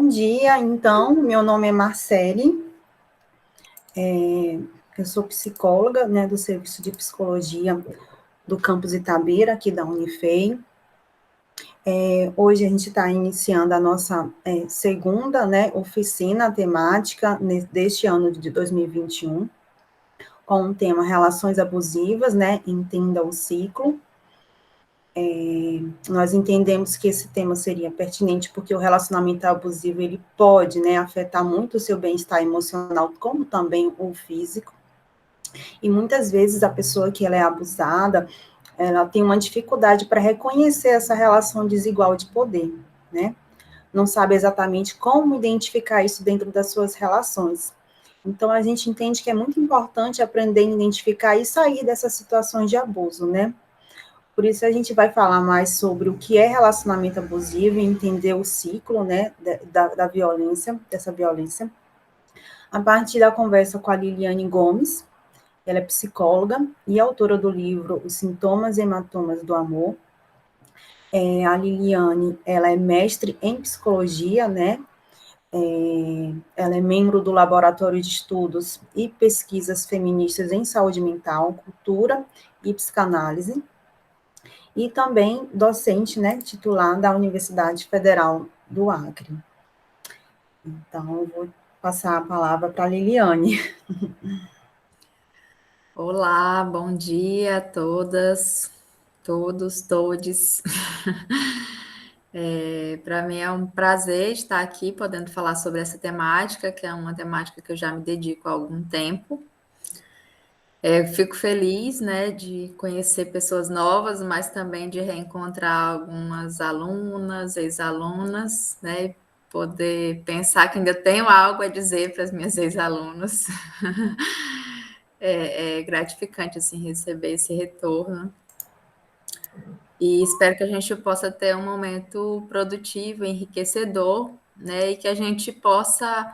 Bom dia, então, meu nome é Marcele, eu sou psicóloga, né, do Serviço de Psicologia do Campus Itabira, aqui da Unifei. Hoje a gente está iniciando a nossa segunda, né, oficina temática deste ano de 2021, com o tema Relações Abusivas, né, entenda o ciclo. Nós entendemos que esse tema seria pertinente porque o relacionamento abusivo, ele pode, né, afetar muito o seu bem-estar emocional, como também o físico, e muitas vezes a pessoa que ela é abusada, ela tem uma dificuldade para reconhecer essa relação desigual de poder, né, não sabe exatamente como identificar isso dentro das suas relações. Então, a gente entende que é muito importante aprender a identificar e sair dessas situações de abuso, né. Por isso a gente vai falar mais sobre o que é relacionamento abusivo e entender o ciclo, né, da violência, dessa violência, a partir da conversa com a Liliane Gomes. Ela é psicóloga e autora do livro Os Sintomas e Hematomas do Amor. A Liliane, ela é mestre em psicologia, né, ela é membro do Laboratório de Estudos e Pesquisas Feministas em Saúde Mental, Cultura e Psicanálise, e também docente, né, titular da Universidade Federal do Acre. Então, eu vou passar a palavra para a Liliane. Olá, bom dia a todas, todos, todes. Para mim é um prazer estar aqui podendo falar sobre essa temática, que é uma temática que eu já me dedico há algum tempo. Fico feliz, né, de conhecer pessoas novas, mas também de reencontrar algumas alunas, ex-alunas, né, poder pensar que ainda tenho algo a dizer para as minhas ex-alunas. É gratificante, assim, receber esse retorno. E espero que a gente possa ter um momento produtivo, enriquecedor, né, e que a gente possa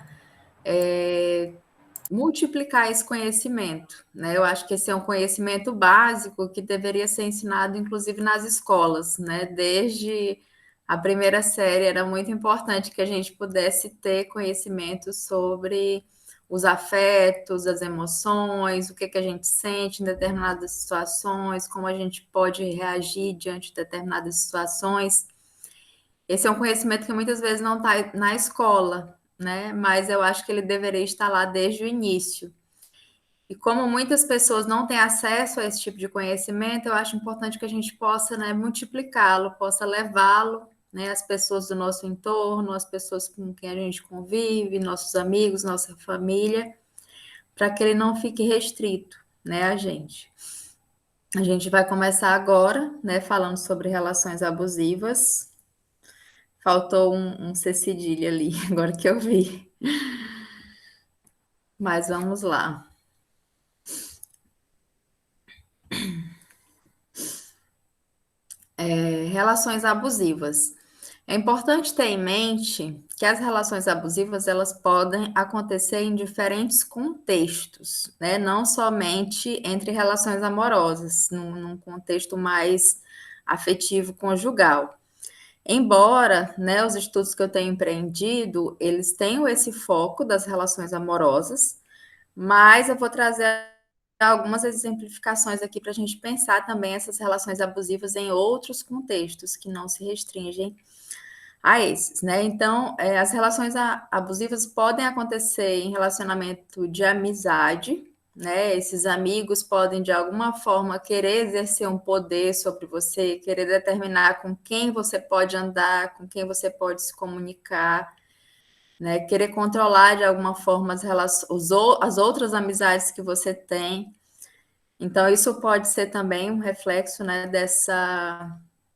multiplicar esse conhecimento, né? Eu acho que esse é um conhecimento básico que deveria ser ensinado, inclusive, nas escolas, né? Desde a primeira série era muito importante que a gente pudesse ter conhecimento sobre os afetos, as emoções, o que a gente sente em determinadas situações, como a gente pode reagir diante de determinadas situações. Esse é um conhecimento que muitas vezes não está na escola, né? Mas eu acho que ele deveria estar lá desde o início. E como muitas pessoas não têm acesso a esse tipo de conhecimento, eu acho importante que a gente possa, né, multiplicá-lo, possa levá-lo, né, às pessoas do nosso entorno, às pessoas com quem a gente convive, nossos amigos, nossa família, para que ele não fique restrito, né, a gente. A gente vai começar agora, né, falando sobre relações abusivas. Faltou um C cedilha ali, agora que eu vi. Mas vamos lá. Relações abusivas. É importante ter em mente que as relações abusivas elas podem acontecer em diferentes contextos, né? Não somente entre relações amorosas, num contexto mais afetivo conjugal. Embora, né, os estudos que eu tenho empreendido, eles tenham esse foco das relações amorosas, mas eu vou trazer algumas exemplificações aqui para a gente pensar também essas relações abusivas em outros contextos que não se restringem a esses, né? Então, as relações abusivas podem acontecer em relacionamento de amizade, né? Esses amigos podem, de alguma forma, querer exercer um poder sobre você, querer determinar com quem você pode andar, com quem você pode se comunicar, né? Querer controlar, de alguma forma, as outras amizades que você tem. Então, isso pode ser também um reflexo, né,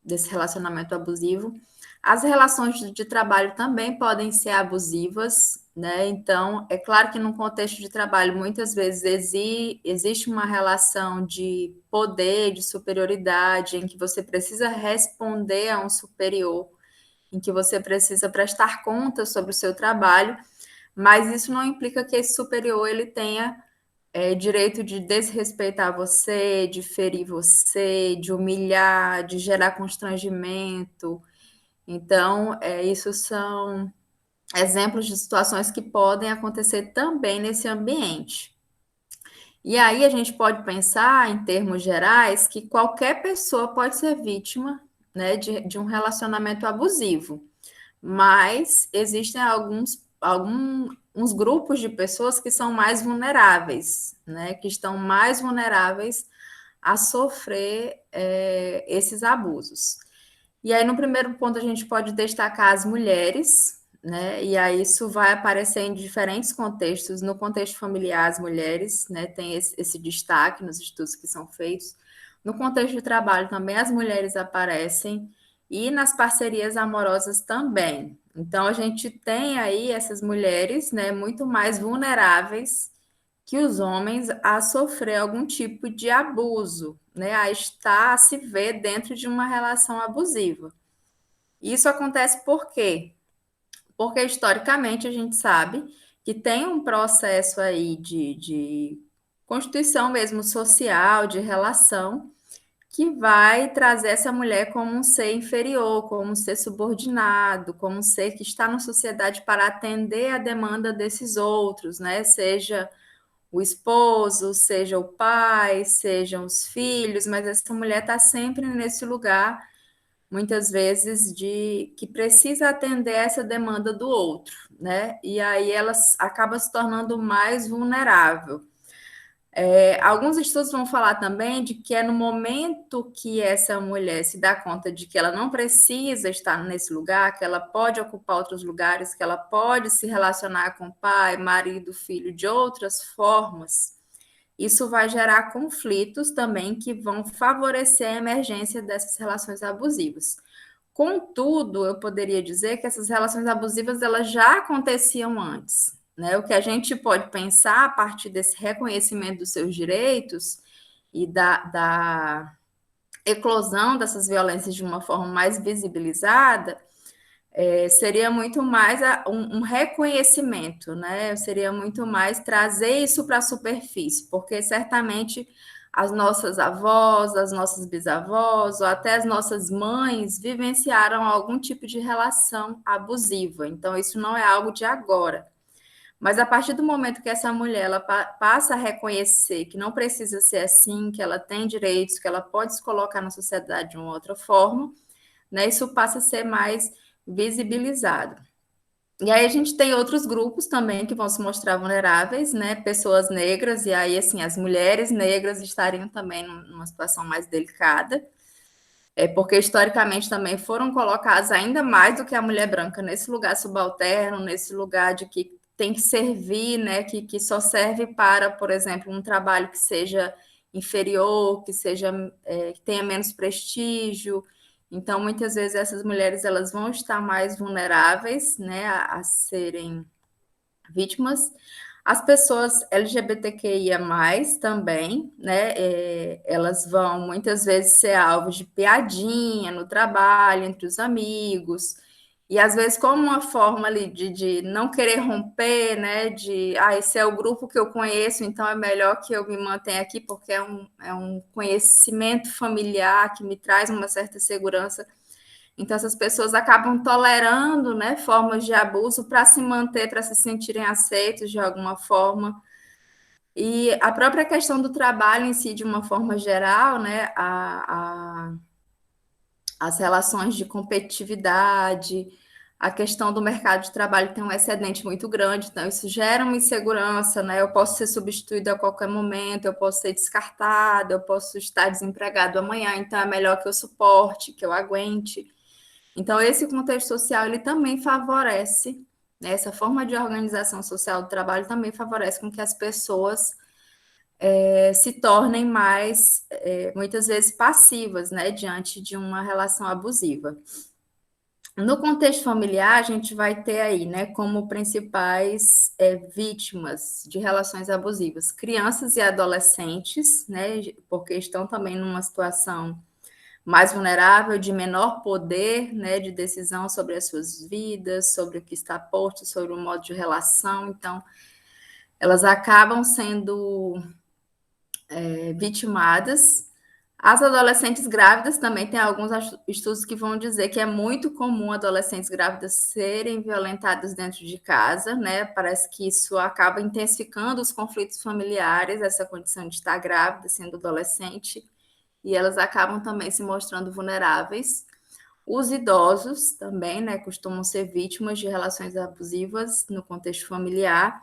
desse relacionamento abusivo. As relações de trabalho também podem ser abusivas, né? Então, é claro que num contexto de trabalho, muitas vezes existe uma relação de poder, de superioridade, em que você precisa responder a um superior, em que você precisa prestar contas sobre o seu trabalho, mas isso não implica que esse superior ele tenha direito de desrespeitar você, de ferir você, de humilhar, de gerar constrangimento. Então, isso são exemplos de situações que podem acontecer também nesse ambiente. E aí a gente pode pensar, em termos gerais, que qualquer pessoa pode ser vítima, né, de um relacionamento abusivo, mas existem alguns grupos de pessoas que são mais vulneráveis, né, que estão mais vulneráveis a sofrer esses abusos. E aí, no primeiro ponto, a gente pode destacar as mulheres, né? E aí isso vai aparecer em diferentes contextos. No contexto familiar, as mulheres, né, têm esse destaque nos estudos que são feitos. No contexto de trabalho também as mulheres aparecem e nas parcerias amorosas também. Então a gente tem aí essas mulheres, né, muito mais vulneráveis que os homens a sofrer algum tipo de abuso, né, a estar, a se ver dentro de uma relação abusiva. Isso acontece por quê? Porque historicamente a gente sabe que tem um processo aí de constituição mesmo social, de relação, que vai trazer essa mulher como um ser inferior, como um ser subordinado, como um ser que está na sociedade para atender a demanda desses outros, né? Seja o esposo, seja o pai, sejam os filhos, mas essa mulher está sempre nesse lugar, muitas vezes, de que precisa atender essa demanda do outro, né? E aí ela acaba se tornando mais vulnerável. Alguns estudos vão falar também de que é no momento que essa mulher se dá conta de que ela não precisa estar nesse lugar, que ela pode ocupar outros lugares, que ela pode se relacionar com pai, marido, filho de outras formas, isso vai gerar conflitos também que vão favorecer a emergência dessas relações abusivas. Contudo, eu poderia dizer que essas relações abusivas elas já aconteciam antes, né? O que a gente pode pensar a partir desse reconhecimento dos seus direitos e da eclosão dessas violências de uma forma mais visibilizada, seria muito mais um reconhecimento, né? Seria muito mais trazer isso para a superfície, porque certamente as nossas avós, as nossas bisavós, ou até as nossas mães vivenciaram algum tipo de relação abusiva. Então, isso não é algo de agora. Mas a partir do momento que essa mulher ela passa a reconhecer que não precisa ser assim, que ela tem direitos, que ela pode se colocar na sociedade de uma outra forma, né, isso passa a ser mais visibilizado. E aí a gente tem outros grupos também que vão se mostrar vulneráveis, né? Pessoas negras, e aí, assim, as mulheres negras estariam também numa situação mais delicada, porque historicamente também foram colocadas ainda mais do que a mulher branca nesse lugar subalterno, nesse lugar de que tem que servir, né? Que só serve para, por exemplo, um trabalho que seja inferior, que seja que tenha menos prestígio. Então, muitas vezes essas mulheres elas vão estar mais vulneráveis, né, a serem vítimas. As pessoas LGBTQIA+, também, né, elas vão muitas vezes ser alvos de piadinha no trabalho, entre os amigos, e às vezes como uma forma ali de não querer romper, né, esse é o grupo que eu conheço, então é melhor que eu me mantenha aqui, porque é um conhecimento familiar que me traz uma certa segurança. Então, essas pessoas acabam tolerando, né, formas de abuso para se manter, para se sentirem aceitos de alguma forma. E a própria questão do trabalho em si, de uma forma geral, né, as relações de competitividade, a questão do mercado de trabalho tem um excedente muito grande, então isso gera uma insegurança, né? Eu posso ser substituído a qualquer momento, eu posso ser descartado, eu posso estar desempregado amanhã, então é melhor que eu suporte, que eu aguente. Então, esse contexto social, ele também favorece, né, essa forma de organização social do trabalho também favorece com que as pessoas se tornem mais, muitas vezes, passivas, né, diante de uma relação abusiva. No contexto familiar, a gente vai ter aí, né, como principais vítimas de relações abusivas, crianças e adolescentes, né, porque estão também numa situação mais vulnerável, de menor poder, né, de decisão sobre as suas vidas, sobre o que está posto, sobre o modo de relação. Então, elas acabam sendo vitimadas, As adolescentes grávidas também tem alguns estudos que vão dizer que é muito comum adolescentes grávidas serem violentadas dentro de casa, né? Parece que isso acaba intensificando os conflitos familiares, essa condição de estar grávida, sendo adolescente, e elas acabam também se mostrando vulneráveis. Os idosos também, né, costumam ser vítimas de relações abusivas no contexto familiar.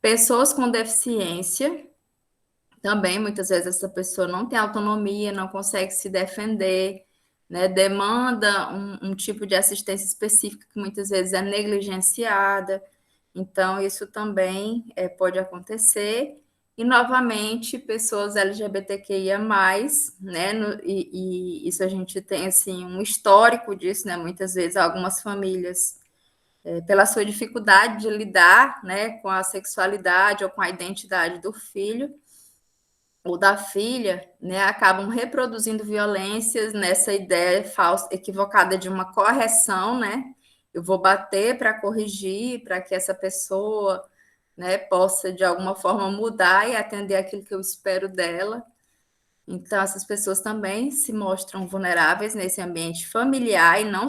Pessoas com deficiência, também, muitas vezes, essa pessoa não tem autonomia, não consegue se defender, né? Demanda um tipo de assistência específica que muitas vezes é negligenciada. Então, isso também pode acontecer. E, novamente, pessoas LGBTQIA+, né? E isso a gente tem, assim, um histórico disso, né? Muitas vezes, algumas famílias, pela sua dificuldade de lidar, né, com a sexualidade ou com a identidade do filho, ou da filha, né, acabam reproduzindo violências nessa ideia falsa, equivocada de uma correção, né? Eu vou bater para corrigir, para que essa pessoa, né, possa de alguma forma mudar e atender aquilo que eu espero dela. Então, essas pessoas também se mostram vulneráveis nesse ambiente familiar e não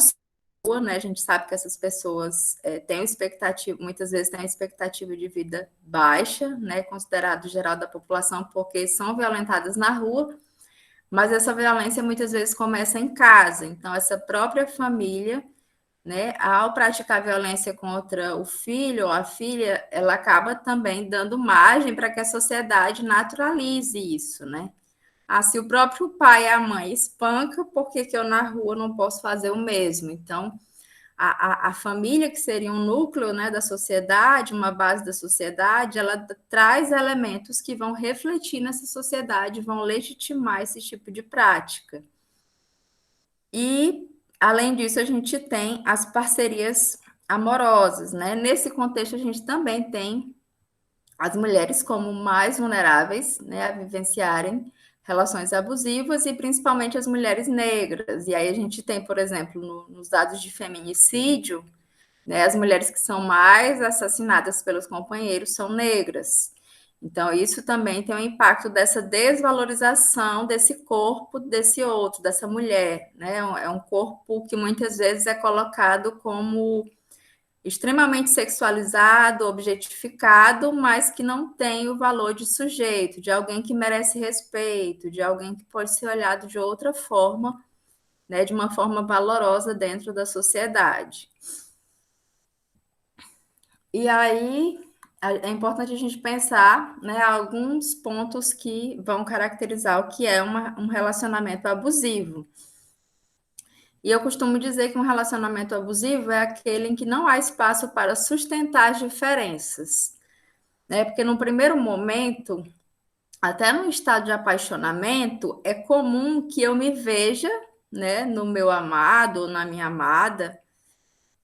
né? A gente sabe que essas pessoas têm expectativa, muitas vezes têm uma expectativa de vida baixa, né? Considerado geral da população, porque são violentadas na rua, mas essa violência muitas vezes começa em casa. Então, essa própria família, né, ao praticar violência contra o filho ou a filha, ela acaba também dando margem para que a sociedade naturalize isso, né? Ah, se o próprio pai e a mãe espanca, por que que eu na rua não posso fazer o mesmo? Então, a família, que seria um núcleo, né, da sociedade, uma base da sociedade, ela traz elementos que vão refletir nessa sociedade, vão legitimar esse tipo de prática. E, além disso, a gente tem as parcerias amorosas, né? Nesse contexto, a gente também tem as mulheres como mais vulneráveis, né, a vivenciarem relações abusivas, e principalmente as mulheres negras. E aí a gente tem, por exemplo, nos dados de feminicídio, né, as mulheres que são mais assassinadas pelos companheiros são negras. Então, isso também tem um impacto dessa desvalorização desse corpo, desse outro, dessa mulher, né? É um corpo que muitas vezes é colocado como extremamente sexualizado, objetificado, mas que não tem o valor de sujeito, de alguém que merece respeito, de alguém que pode ser olhado de outra forma, né, de uma forma valorosa dentro da sociedade. E aí é importante a gente pensar, né, alguns pontos que vão caracterizar o que é um relacionamento abusivo. E eu costumo dizer que um relacionamento abusivo é aquele em que não há espaço para sustentar as diferenças, né? Porque no primeiro momento, até no estado de apaixonamento, é comum que eu me veja, né, no meu amado ou na minha amada,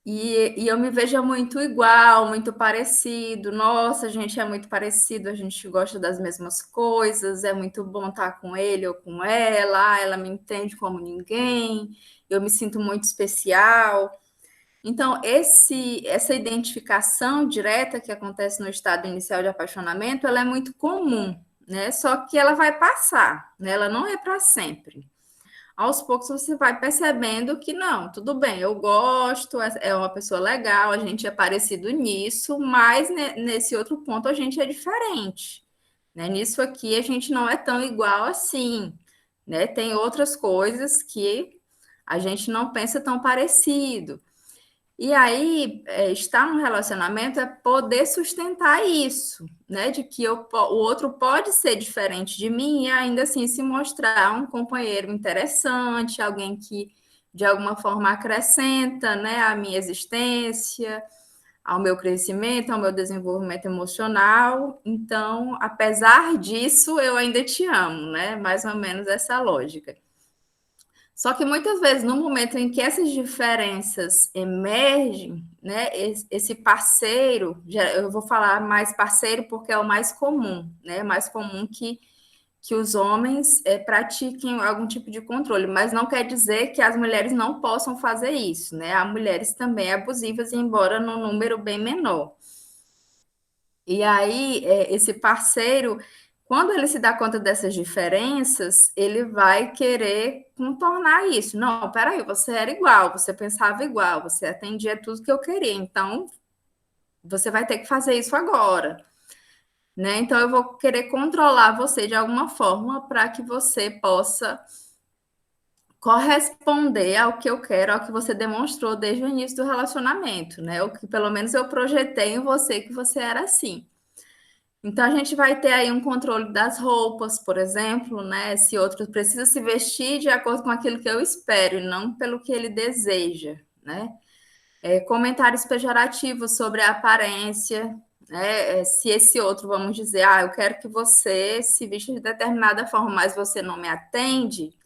e eu me veja muito igual, muito parecido. Nossa, a gente é muito parecido, a gente gosta das mesmas coisas, é muito bom estar com ele ou com ela, ela me entende como ninguém, eu me sinto muito especial. Então, essa identificação direta que acontece no estado inicial de apaixonamento, ela é muito comum, né? Só que ela vai passar, né? Ela não é para sempre. Aos poucos você vai percebendo que não, tudo bem, eu gosto, é uma pessoa legal, a gente é parecido nisso, mas nesse outro ponto a gente é diferente, né? Nisso aqui a gente não é tão igual assim, né? Tem outras coisas que a gente não pensa tão parecido. E aí, estar num relacionamento é poder sustentar isso, né? De que o outro pode ser diferente de mim e ainda assim se mostrar um companheiro interessante, alguém que de alguma forma acrescenta, né, à minha existência, ao meu crescimento, ao meu desenvolvimento emocional. Então, apesar disso, eu ainda te amo, né? Mais ou menos essa lógica. Só que muitas vezes, no momento em que essas diferenças emergem, né, esse parceiro, eu vou falar mais parceiro porque é o mais comum, né, mais comum que os homens pratiquem algum tipo de controle, mas não quer dizer que as mulheres não possam fazer isso, né? Há mulheres também abusivas, embora num número bem menor. E aí, esse parceiro, Quando ele se dá conta dessas diferenças, ele vai querer contornar isso. Não, peraí, você era igual, você pensava igual, você atendia tudo que eu queria, então você vai ter que fazer isso agora, né? Então eu vou querer controlar você de alguma forma para que você possa corresponder ao que eu quero, ao que você demonstrou desde o início do relacionamento, né? O que pelo menos eu projetei em você que você era assim. Então a gente vai ter aí um controle das roupas, por exemplo, né? Se outro precisa se vestir de acordo com aquilo que eu espero e não pelo que ele deseja, né? Comentários pejorativos sobre a aparência, né? Se esse outro, vamos dizer, eu quero que você se vista de determinada forma, mas você não me atende.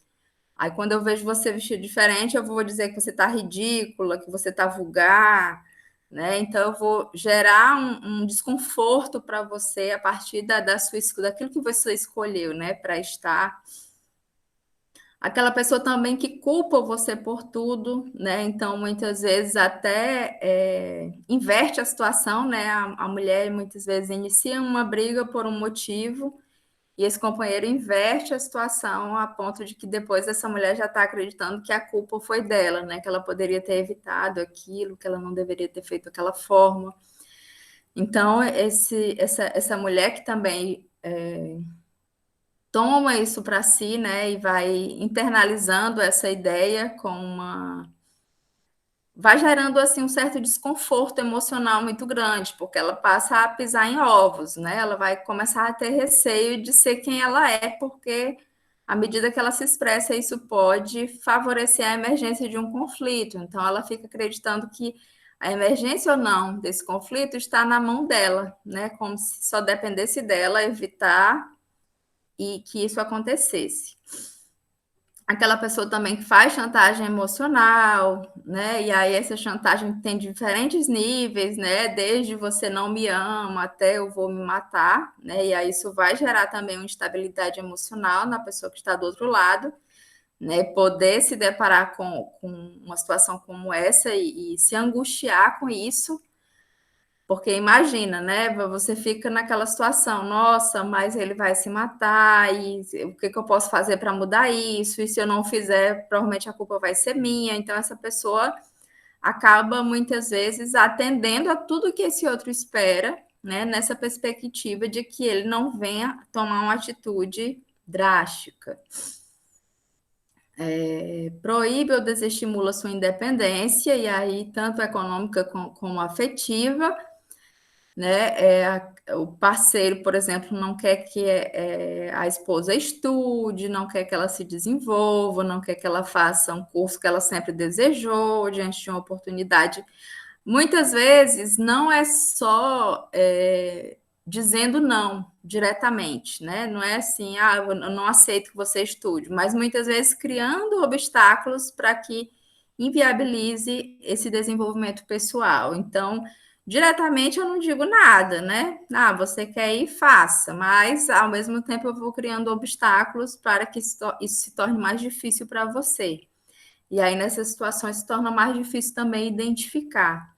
Aí, quando eu vejo você vestido diferente, eu vou dizer que você está ridícula, que você está vulgar, né? Então, eu vou gerar um desconforto para você a partir daquilo que você escolheu, né, para estar. Aquela pessoa também que culpa você por tudo, né? Então, muitas vezes até inverte a situação, né? A mulher muitas vezes inicia uma briga por um motivo e esse companheiro inverte a situação a ponto de que depois essa mulher já está acreditando que a culpa foi dela, né? Que ela poderia ter evitado aquilo, que ela não deveria ter feito daquela forma. Então, essa mulher que também toma isso para si, né? E vai internalizando essa ideia com uma vai gerando assim um certo desconforto emocional muito grande, porque ela passa a pisar em ovos, né? Ela vai começar a ter receio de ser quem ela é, porque à medida que ela se expressa, isso pode favorecer a emergência de um conflito. Então ela fica acreditando que a emergência ou não desse conflito está na mão dela, né? Como se só dependesse dela evitar e que isso acontecesse. Aquela pessoa também que faz chantagem emocional, né? E aí essa chantagem tem diferentes níveis, né? Desde você não me ama até eu vou me matar, né? E aí isso vai gerar também uma instabilidade emocional na pessoa que está do outro lado, né? Poder se deparar com uma situação como essa e se angustiar com isso, porque imagina, né? Você fica naquela situação, nossa, mas ele vai se matar, e o que eu posso fazer para mudar isso? E se eu não fizer, provavelmente a culpa vai ser minha. Então, essa pessoa acaba muitas vezes atendendo a tudo que esse outro espera, né? Nessa perspectiva de que ele não venha tomar uma atitude drástica. Proíbe ou desestimula sua independência, e aí, tanto econômica como afetiva, né? O parceiro, por exemplo, não quer que a esposa estude, não quer que ela se desenvolva, não quer que ela faça um curso que ela sempre desejou diante de uma oportunidade. Muitas vezes não é só dizendo não diretamente, né? Não é assim, eu não aceito que você estude, mas muitas vezes criando obstáculos para que inviabilize esse desenvolvimento pessoal. Então, diretamente eu não digo nada, né? Você quer ir, faça, mas ao mesmo tempo eu vou criando obstáculos para que isso se torne mais difícil para você. E aí, nessas situações, se torna mais difícil também identificar.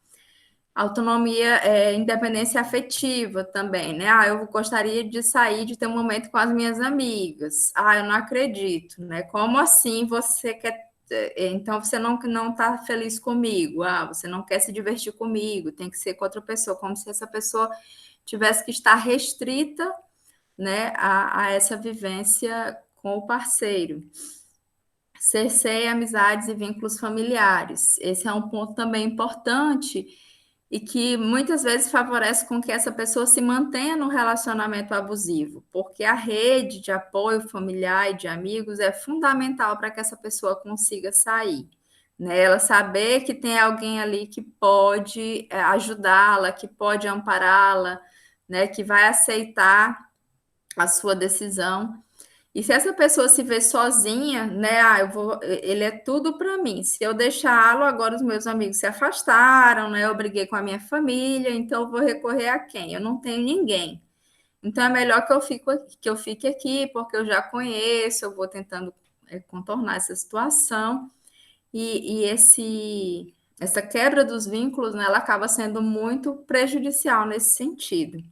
Autonomia, independência afetiva também, né? Eu gostaria de sair, de ter um momento com as minhas amigas. Eu não acredito, né? Como assim você quer então você não está feliz comigo, você não quer se divertir comigo, tem que ser com outra pessoa, como se essa pessoa tivesse que estar restrita, né, a essa vivência com o parceiro. Cerceia amizades e vínculos familiares. Esse é um ponto também importante e que muitas vezes favorece com que essa pessoa se mantenha no relacionamento abusivo, porque a rede de apoio familiar e de amigos é fundamental para que essa pessoa consiga sair. Né? Ela saber que tem alguém ali que pode ajudá-la, que pode ampará-la, né? Que vai aceitar a sua decisão. E se essa pessoa se vê sozinha, né? Ele é tudo para mim. Se eu deixá-lo, agora os meus amigos se afastaram, né? Eu briguei com a minha família, então eu vou recorrer a quem? Eu não tenho ninguém. Então é melhor que eu fique aqui, porque eu já conheço, eu vou tentando contornar essa situação. E essa quebra dos vínculos, né, ela acaba sendo muito prejudicial nesse sentido.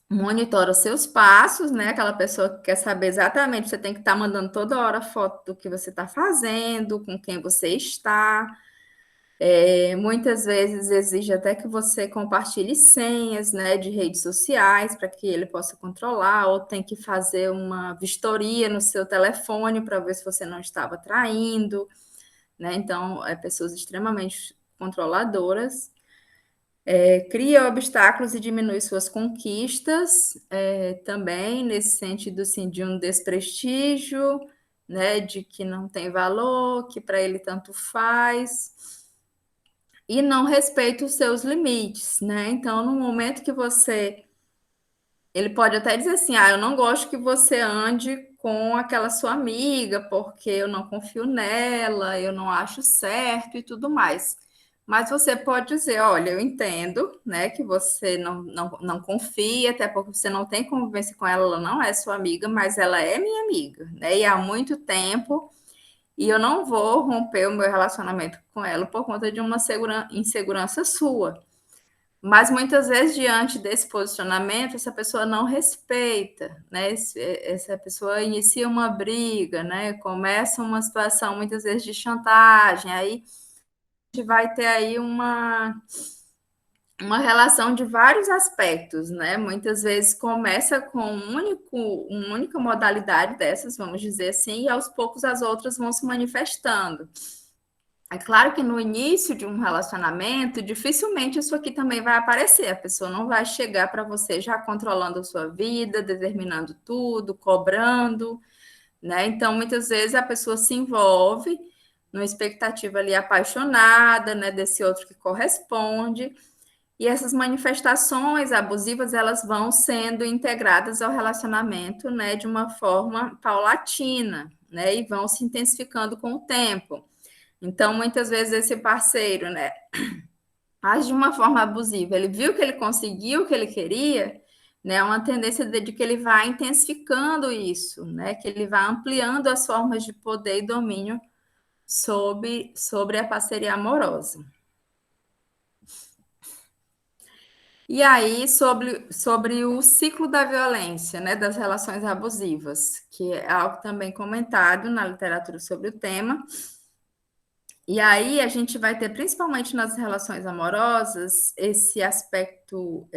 monitora os seus passos, né? Aquela pessoa que quer saber exatamente, você tem que estar mandando toda hora foto do que você está fazendo, com quem você está. Muitas vezes exige até que você compartilhe senhas, né, de redes sociais para que ele possa controlar, ou tem que fazer uma vistoria no seu telefone para ver se você não estava traindo, né? Então, pessoas extremamente controladoras. Cria obstáculos e diminui suas conquistas, também nesse sentido assim, de um desprestígio, né, de que não tem valor, que para ele tanto faz, e não respeita os seus limites, né? Então, no momento que você. Ele pode até dizer assim: ah, eu não gosto que você ande com aquela sua amiga, porque eu não confio nela, eu não acho certo e tudo mais. Mas você pode dizer: olha, eu entendo, né, que você não confia, até porque você não tem convivência com ela, ela não é sua amiga, mas ela é minha amiga, né? E há muito tempo, e eu não vou romper o meu relacionamento com ela por conta de uma insegurança sua. Mas muitas vezes, diante desse posicionamento, essa pessoa não respeita, né? Essa pessoa inicia uma briga, né? Começa uma situação, muitas vezes, de chantagem. Aí a gente vai ter aí uma relação de vários aspectos, né? Muitas vezes começa com uma única modalidade dessas, vamos dizer assim, e aos poucos as outras vão se manifestando. É claro que no início de um relacionamento, dificilmente isso aqui também vai aparecer. A pessoa não vai chegar para você já controlando a sua vida, determinando tudo, cobrando, né? Então, muitas vezes a pessoa se envolve numa expectativa ali apaixonada, né, desse outro que corresponde, e essas manifestações abusivas, elas vão sendo integradas ao relacionamento, né, de uma forma paulatina, né, e vão se intensificando com o tempo. Então, muitas vezes, esse parceiro, né, age de uma forma abusiva. Ele viu que ele conseguiu o que ele queria, né, uma tendência de que ele vai intensificando isso, né, que ele vai ampliando as formas de poder e domínio sobre a parceria amorosa. E aí, sobre o ciclo da violência, né, das relações abusivas, que é algo também comentado na literatura sobre o tema. E aí a gente vai ter, principalmente nas relações amorosas, esse aspecto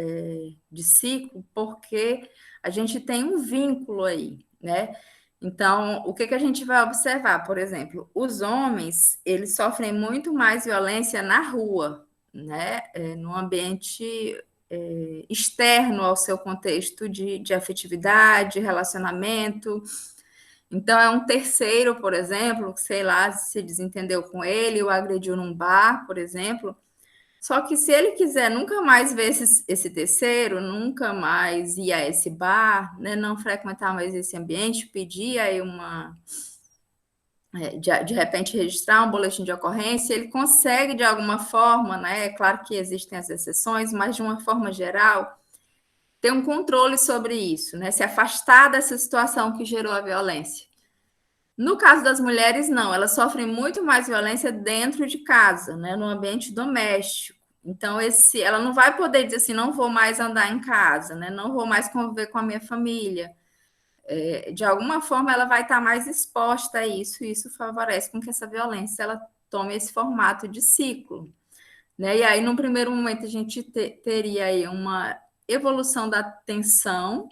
de ciclo, porque a gente tem um vínculo aí, né? Então, o que que a gente vai observar? Por exemplo, os homens, eles sofrem muito mais violência na rua, né? No ambiente externo ao seu contexto de afetividade, relacionamento. Então, é um terceiro, por exemplo, que, sei lá, se desentendeu com ele, ou agrediu num bar, por exemplo. Só que se ele quiser nunca mais ver esse terceiro, nunca mais ir a esse bar, né, não frequentar mais esse ambiente, pedir aí de repente registrar um boletim de ocorrência, ele consegue de alguma forma, né? É claro que existem as exceções, mas de uma forma geral, ter um controle sobre isso, né? Se afastar dessa situação que gerou a violência. No caso das mulheres, não, elas sofrem muito mais violência dentro de casa, né, no ambiente doméstico. Então, ela não vai poder dizer assim, não vou mais andar em casa, né, não vou mais conviver com a minha família. De alguma forma, ela vai estar mais exposta a isso, e isso favorece com que essa violência ela tome esse formato de ciclo. Né? E aí, num primeiro momento, a gente teria aí uma evolução da tensão,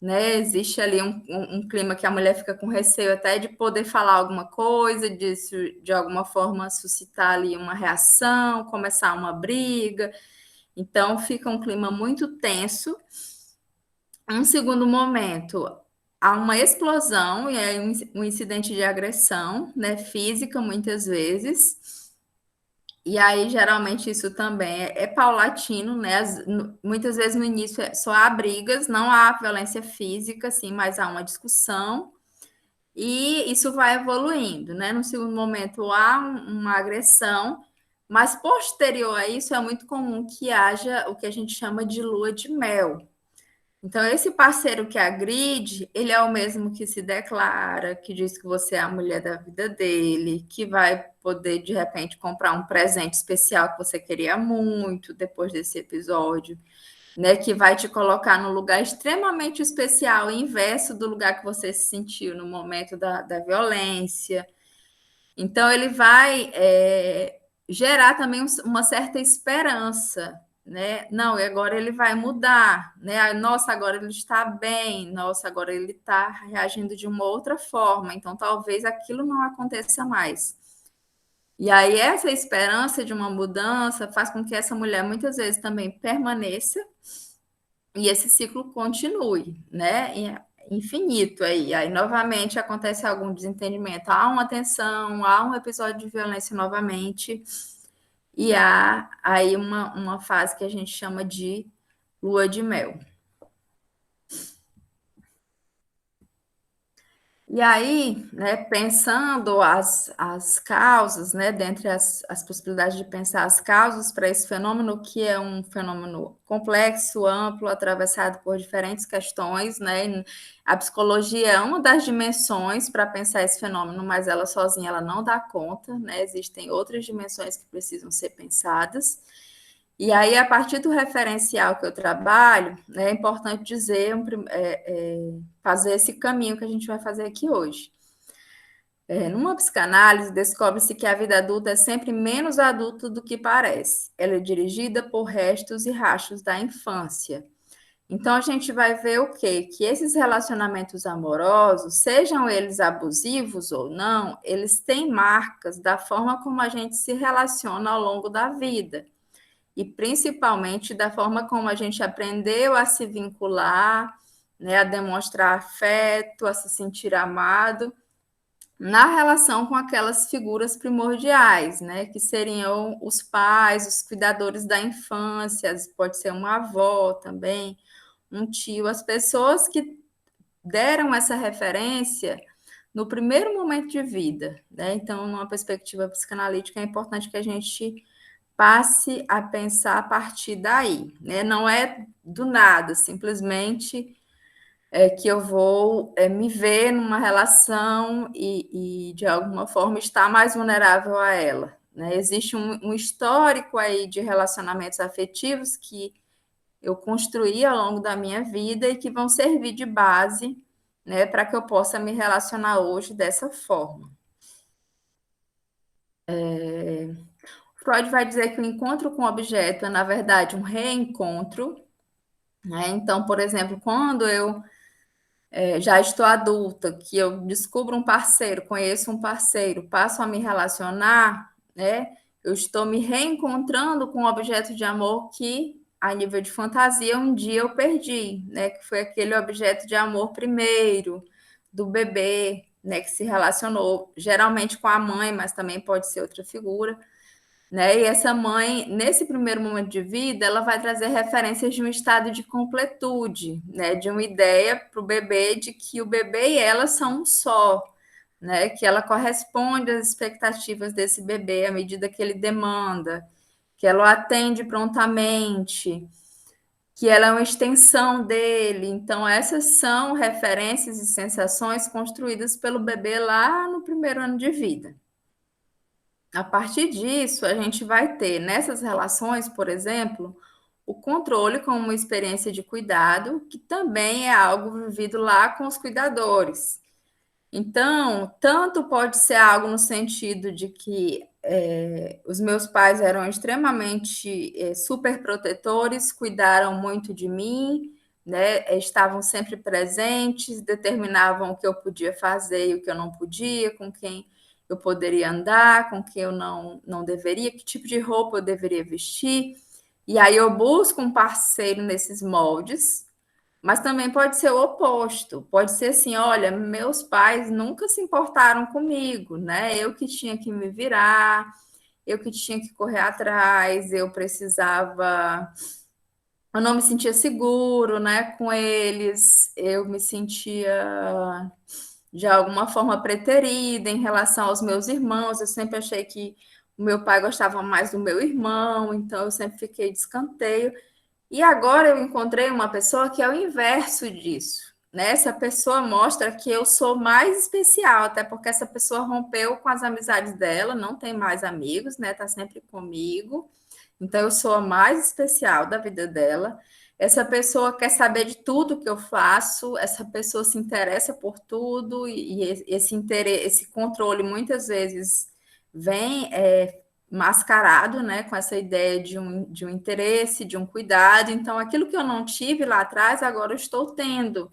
né? Existe ali um clima que a mulher fica com receio até de poder falar alguma coisa, de alguma forma suscitar ali uma reação, começar uma briga. Então, fica um clima muito tenso. Um segundo momento, há uma explosão, e aí um incidente de agressão, né? Física, muitas vezes. E aí, geralmente, isso também é paulatino, né? Muitas vezes no início só há brigas, não há violência física, sim, mas há uma discussão, e isso vai evoluindo, né? No segundo momento há uma agressão, mas posterior a isso é muito comum que haja o que a gente chama de lua de mel. Então, esse parceiro que agride, ele é o mesmo que se declara, que diz que você é a mulher da vida dele, que vai poder, de repente, comprar um presente especial que você queria muito depois desse episódio. né, que vai te colocar num lugar extremamente especial, inverso do lugar que você se sentiu no momento da violência. Então, ele vai gerar também uma certa esperança, né? Não, e agora ele vai mudar, né? Nossa, agora ele está bem, nossa, agora ele está reagindo de uma outra forma, então talvez aquilo não aconteça mais. E aí, essa esperança de uma mudança faz com que essa mulher muitas vezes também permaneça e esse ciclo continue, né? E é infinito aí. Aí, novamente, acontece algum desentendimento, há uma tensão, há um episódio de violência novamente, e há aí uma fase que a gente chama de lua de mel. E aí, né, pensando as causas, né, dentre as possibilidades de pensar as causas para esse fenômeno, que é um fenômeno complexo, amplo, atravessado por diferentes questões, né, a psicologia é uma das dimensões para pensar esse fenômeno, mas ela sozinha ela não dá conta, né, existem outras dimensões que precisam ser pensadas. E aí, a partir do referencial que eu trabalho, né, é importante dizer, fazer esse caminho que a gente vai fazer aqui hoje. Numa psicanálise, descobre-se que a vida adulta é sempre menos adulta do que parece. Ela é dirigida por restos e rastros da infância. Então, a gente vai ver o quê? Que esses relacionamentos amorosos, sejam eles abusivos ou não, eles têm marcas da forma como a gente se relaciona ao longo da vida. E principalmente da forma como a gente aprendeu a se vincular, né, a demonstrar afeto, a se sentir amado, na relação com aquelas figuras primordiais, né, que seriam os pais, os cuidadores da infância, pode ser uma avó também, um tio, as pessoas que deram essa referência no primeiro momento de vida, né? Então, numa perspectiva psicanalítica, é importante que a gente passe a pensar a partir daí, né? Não é do nada, simplesmente que eu vou me ver numa relação e, de alguma forma, estar mais vulnerável a ela, né? Existe um histórico aí de relacionamentos afetivos que eu construí ao longo da minha vida e que vão servir de base, né, para que eu possa me relacionar hoje dessa forma. Freud vai dizer que o encontro com o objeto é, na verdade, um reencontro, né? Então, por exemplo, quando eu já estou adulta, que eu descubro um parceiro, conheço um parceiro, passo a me relacionar, né? Eu estou me reencontrando com um objeto de amor que, a nível de fantasia, um dia eu perdi, né? Que foi aquele objeto de amor primeiro, do bebê, né? Que se relacionou geralmente com a mãe, mas também pode ser outra figura, né? E essa mãe, nesse primeiro momento de vida, ela vai trazer referências de um estado de completude, né? De uma ideia para o bebê de que o bebê e ela são um só, né? Que ela corresponde às expectativas desse bebê à medida que ele demanda, que ela o atende prontamente, que ela é uma extensão dele. Então, essas são referências e sensações construídas pelo bebê lá no primeiro ano de vida. A partir disso, a gente vai ter nessas relações, por exemplo, o controle como uma experiência de cuidado, que também é algo vivido lá com os cuidadores. Então, tanto pode ser algo no sentido de que os meus pais eram extremamente super protetores, cuidaram muito de mim, né? Estavam sempre presentes, determinavam o que eu podia fazer e o que eu não podia, com quem eu poderia andar, com quem eu não deveria, que tipo de roupa eu deveria vestir. E aí eu busco um parceiro nesses moldes, mas também pode ser o oposto. Pode ser assim, olha, meus pais nunca se importaram comigo, né? Eu que tinha que me virar, eu que tinha que correr atrás, eu não me sentia seguro, né, com eles, eu me sentia de alguma forma preterida em relação aos meus irmãos, eu sempre achei que o meu pai gostava mais do meu irmão, então eu sempre fiquei de escanteio. E agora eu encontrei uma pessoa que é o inverso disso, né? Essa pessoa mostra que eu sou mais especial, até porque essa pessoa rompeu com as amizades dela, não tem mais amigos, né? Tá sempre comigo. Então, eu sou a mais especial da vida dela. Essa pessoa quer saber de tudo que eu faço, essa pessoa se interessa por tudo, e esse interesse, esse controle muitas vezes vem mascarado, né, com essa ideia de um interesse, de um cuidado. Então, aquilo que eu não tive lá atrás, agora eu estou tendo,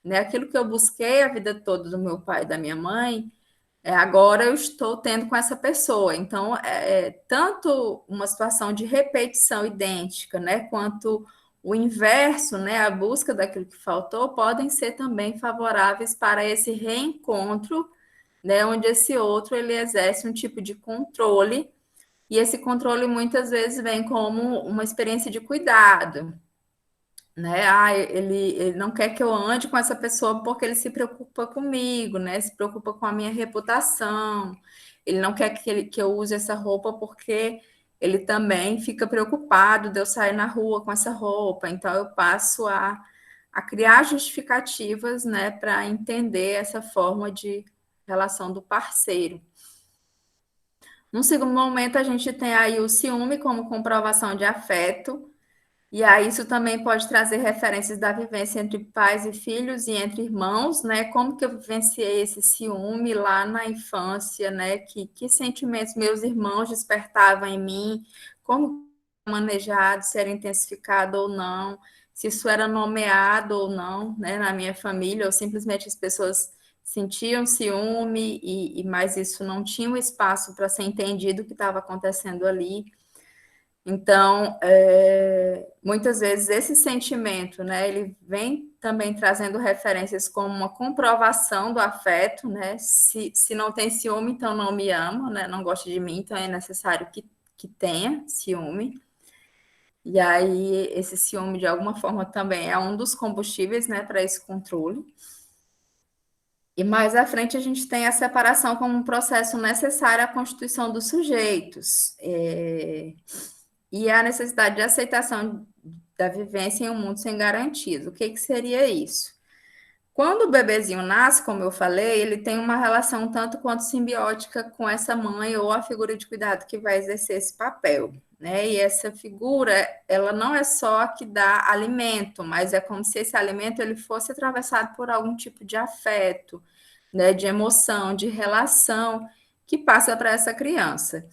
né? Aquilo que eu busquei a vida toda do meu pai e da minha mãe, agora eu estou tendo com essa pessoa. Então, tanto uma situação de repetição idêntica, né, quanto o inverso, né, a busca daquilo que faltou, podem ser também favoráveis para esse reencontro, né, onde esse outro ele exerce um tipo de controle, e esse controle muitas vezes vem como uma experiência de cuidado, né? Ele não quer que eu ande com essa pessoa porque ele se preocupa comigo, né? Se preocupa com a minha reputação. Ele não quer que eu use essa roupa porque ele também fica preocupado de eu sair na rua com essa roupa. Então, eu passo a criar justificativas, né, para entender essa forma de relação do parceiro. Num segundo momento, a gente tem aí o ciúme como comprovação de afeto. E aí isso também pode trazer referências da vivência entre pais e filhos e entre irmãos, né? Como que eu vivenciei esse ciúme lá na infância, né? Que sentimentos meus irmãos despertavam em mim, como manejado, se era intensificado ou não, se isso era nomeado ou não, né? Na minha família, ou simplesmente as pessoas sentiam ciúme mas isso não tinha um espaço para ser entendido o que estava acontecendo ali. Então, muitas vezes esse sentimento, né, ele vem também trazendo referências como uma comprovação do afeto, né? Se não tem ciúme, então não me ama, né? Não gosta de mim, então é necessário que tenha ciúme. E aí, esse ciúme, de alguma forma, também é um dos combustíveis, né, para esse controle. E mais à frente a gente tem a separação como um processo necessário à constituição dos sujeitos. E a necessidade de aceitação da vivência em um mundo sem garantias. O que seria isso? Quando o bebezinho nasce, como eu falei, ele tem uma relação tanto quanto simbiótica com essa mãe ou a figura de cuidado que vai exercer esse papel, né? E essa figura, ela não é só a que dá alimento, mas é como se esse alimento ele fosse atravessado por algum tipo de afeto, né? De emoção, de relação que passa para essa criança.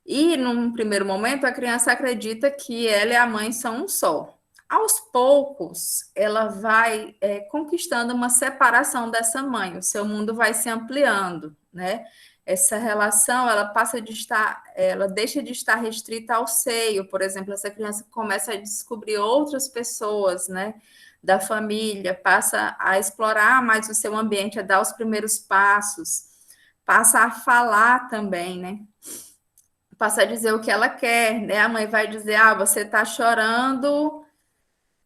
E, num primeiro momento, a criança acredita que ela e a mãe são um só. Aos poucos, ela vai conquistando uma separação dessa mãe, o seu mundo vai se ampliando, né? Essa relação, ela deixa de estar restrita ao seio, por exemplo, essa criança começa a descobrir outras pessoas, né, da família, passa a explorar mais o seu ambiente, a dar os primeiros passos, passa a falar também, né? Passa a dizer o que ela quer, né? A mãe vai dizer, você tá chorando,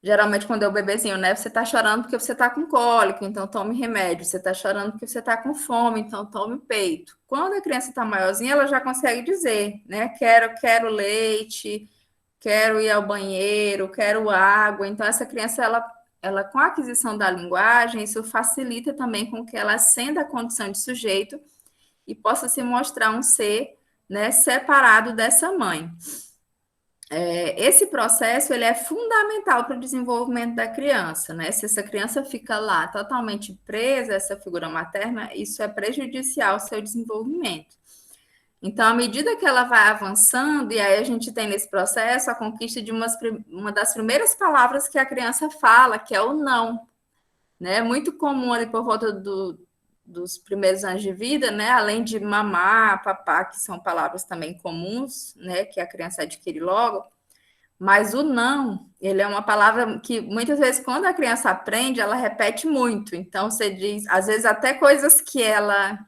geralmente quando é o bebezinho, né? Você tá chorando porque você tá com cólica, então tome remédio. Você tá chorando porque você tá com fome, então tome peito. Quando a criança tá maiorzinha, ela já consegue dizer, né? Quero leite, quero ir ao banheiro, quero água. Então essa criança, ela com a aquisição da linguagem, isso facilita também com que ela ascenda a condição de sujeito e possa se mostrar um ser, né, separado dessa mãe. Esse processo ele é fundamental para o desenvolvimento da criança, né? Se essa criança fica lá totalmente presa a essa figura materna, isso é prejudicial ao seu desenvolvimento. Então, à medida que ela vai avançando, e aí a gente tem nesse processo a conquista de uma das primeiras palavras que a criança fala, que é o não, né? Muito comum ali por volta dos primeiros anos de vida, né? Além de mamar, papá, que são palavras também comuns, né? Que a criança adquire logo. Mas o não, ele é uma palavra que muitas vezes, quando a criança aprende, ela repete muito. Então, você diz, às vezes, até coisas que ela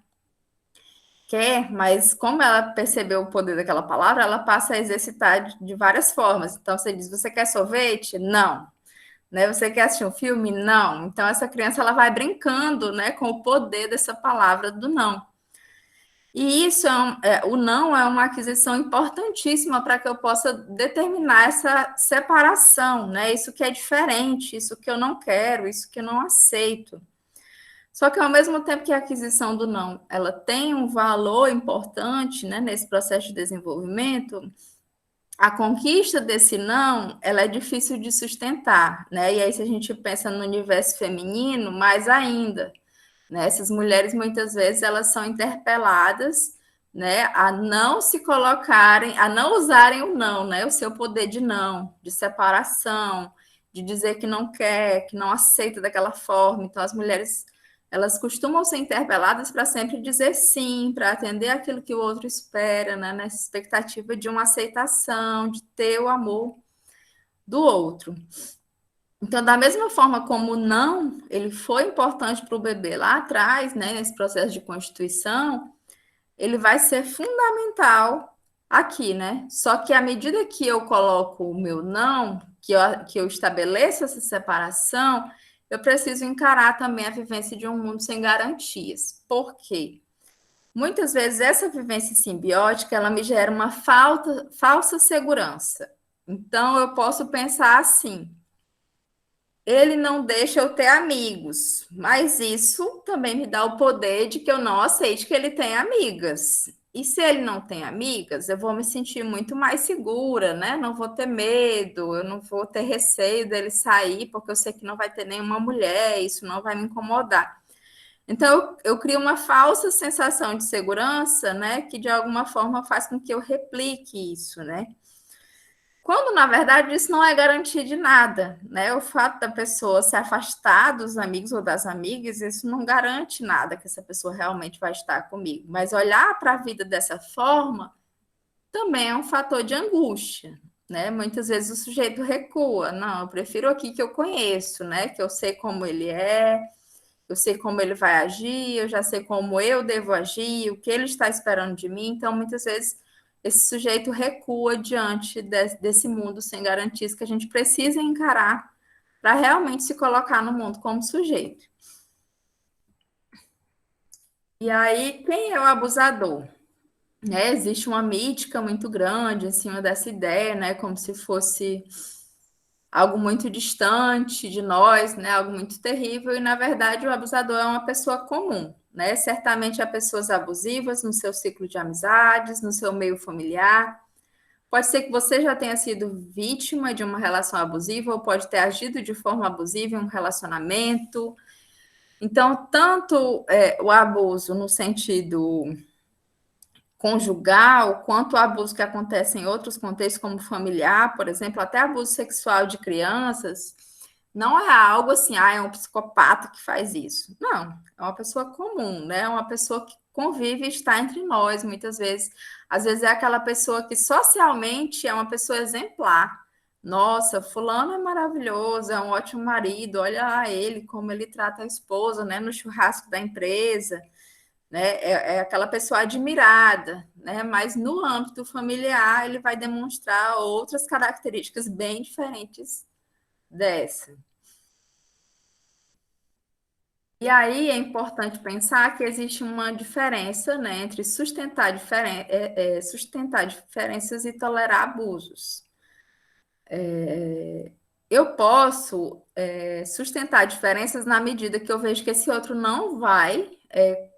quer, mas como ela percebeu o poder daquela palavra, ela passa a exercitar de várias formas. Então, você diz, você quer sorvete? Não. Né? Você quer assistir um filme? Não. Então, essa criança ela vai brincando, né, com o poder dessa palavra do não. E isso o não é uma aquisição importantíssima para que eu possa determinar essa separação, né? Isso que é diferente, isso que eu não quero, isso que eu não aceito. Só que ao mesmo tempo que a aquisição do não, ela tem um valor importante, né, nesse processo de desenvolvimento, a conquista desse não, ela é difícil de sustentar, né? E aí, se a gente pensa no universo feminino, mais ainda, né? Essas mulheres, muitas vezes, elas são interpeladas, né, a não se colocarem, a não usarem o não, né? O seu poder de não, de separação, de dizer que não quer, que não aceita daquela forma. Então, as mulheres, elas costumam ser interpeladas para sempre dizer sim, para atender aquilo que o outro espera, né? Nessa expectativa de uma aceitação, de ter o amor do outro. Então, da mesma forma como o não, ele foi importante para o bebê lá atrás, né, nesse processo de constituição, ele vai ser fundamental aqui, né? Só que à medida que eu coloco o meu não, que eu estabeleço essa separação, eu preciso encarar também a vivência de um mundo sem garantias. Por quê? Muitas vezes essa vivência simbiótica, ela me gera uma falsa segurança. Então, eu posso pensar assim, ele não deixa eu ter amigos, mas isso também me dá o poder de que eu não aceite que ele tenha amigas. E se ele não tem amigas, eu vou me sentir muito mais segura, né? Não vou ter medo, eu não vou ter receio dele sair, porque eu sei que não vai ter nenhuma mulher, isso não vai me incomodar. Então, eu crio uma falsa sensação de segurança, né? Que de alguma forma faz com que eu replique isso, né? Quando, na verdade, isso não é garantia de nada, né? O fato da pessoa se afastar dos amigos ou das amigas, isso não garante nada que essa pessoa realmente vai estar comigo. Mas olhar para a vida dessa forma também é um fator de angústia, né? Muitas vezes o sujeito recua. Não, eu prefiro aqui que eu conheço, né? Que eu sei como ele é, eu sei como ele vai agir, eu já sei como eu devo agir, o que ele está esperando de mim. Então, muitas vezes esse sujeito recua diante desse mundo sem garantias que a gente precisa encarar para realmente se colocar no mundo como sujeito. E aí, quem é o abusador? Né? Existe uma mítica muito grande em cima dessa ideia, né? Como se fosse algo muito distante de nós, né? Algo muito terrível, e na verdade o abusador é uma pessoa comum, né? Certamente há pessoas abusivas no seu ciclo de amizades, no seu meio familiar. Pode ser que você já tenha sido vítima de uma relação abusiva, ou pode ter agido de forma abusiva em um relacionamento. Então, tanto o abuso no sentido conjugal, quanto o abuso que acontece em outros contextos, como familiar, por exemplo, até abuso sexual de crianças, não é algo assim, é um psicopata que faz isso. Não, é uma pessoa comum, né? É uma pessoa que convive e está entre nós, muitas vezes. Às vezes é aquela pessoa que socialmente é uma pessoa exemplar. Nossa, fulano é maravilhoso, é um ótimo marido, olha lá ele, como ele trata a esposa, né? No churrasco da empresa, né? É aquela pessoa admirada, né? Mas no âmbito familiar ele vai demonstrar outras características bem diferentes dessa. E aí é importante pensar que existe uma diferença, né, entre sustentar diferenças e tolerar abusos. Eu posso sustentar diferenças na medida que eu vejo que esse outro não vai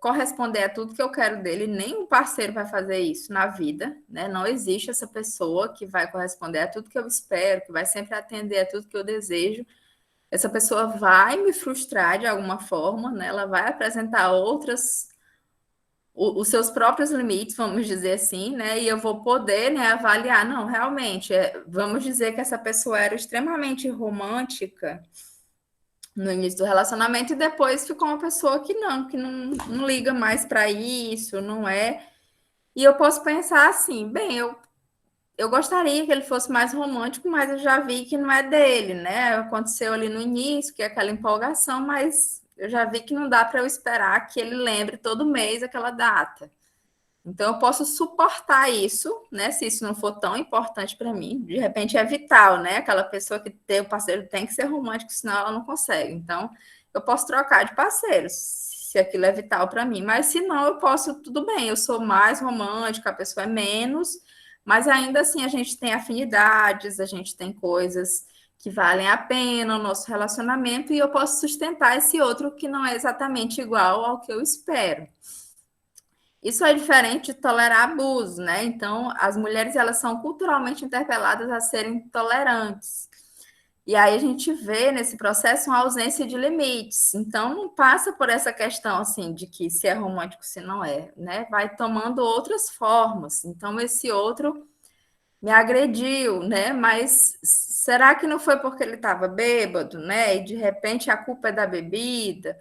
corresponder a tudo que eu quero dele, nem o parceiro vai fazer isso na vida, né? Não existe essa pessoa que vai corresponder a tudo que eu espero, que vai sempre atender a tudo que eu desejo. Essa pessoa vai me frustrar de alguma forma, né? Ela vai apresentar os seus próprios limites, vamos dizer assim, né? E eu vou poder, né, avaliar, não, realmente, vamos dizer que essa pessoa era extremamente romântica no início do relacionamento e depois ficou uma pessoa que não liga mais para isso, não é? E eu posso pensar assim, bem, eu gostaria que ele fosse mais romântico, mas eu já vi que não é dele, né? Aconteceu ali no início, que é aquela empolgação, mas eu já vi que não dá para eu esperar que ele lembre todo mês aquela data. Então, eu posso suportar isso, né? Se isso não for tão importante para mim, de repente é vital, né? Aquela pessoa que tem o parceiro tem que ser romântico, senão ela não consegue. Então, eu posso trocar de parceiro, se aquilo é vital para mim. Mas se não, eu posso, tudo bem, eu sou mais romântica, a pessoa é menos, mas ainda assim a gente tem afinidades, a gente tem coisas que valem a pena o nosso relacionamento e eu posso sustentar esse outro que não é exatamente igual ao que eu espero. Isso é diferente de tolerar abuso, né? Então, as mulheres, elas são culturalmente interpeladas a serem tolerantes. E aí a gente vê nesse processo uma ausência de limites. Então, não passa por essa questão, assim, de que se é romântico, se não é, né? Vai tomando outras formas. Então, esse outro me agrediu, né? Mas será que não foi porque ele estava bêbado, né? E de repente a culpa é da bebida?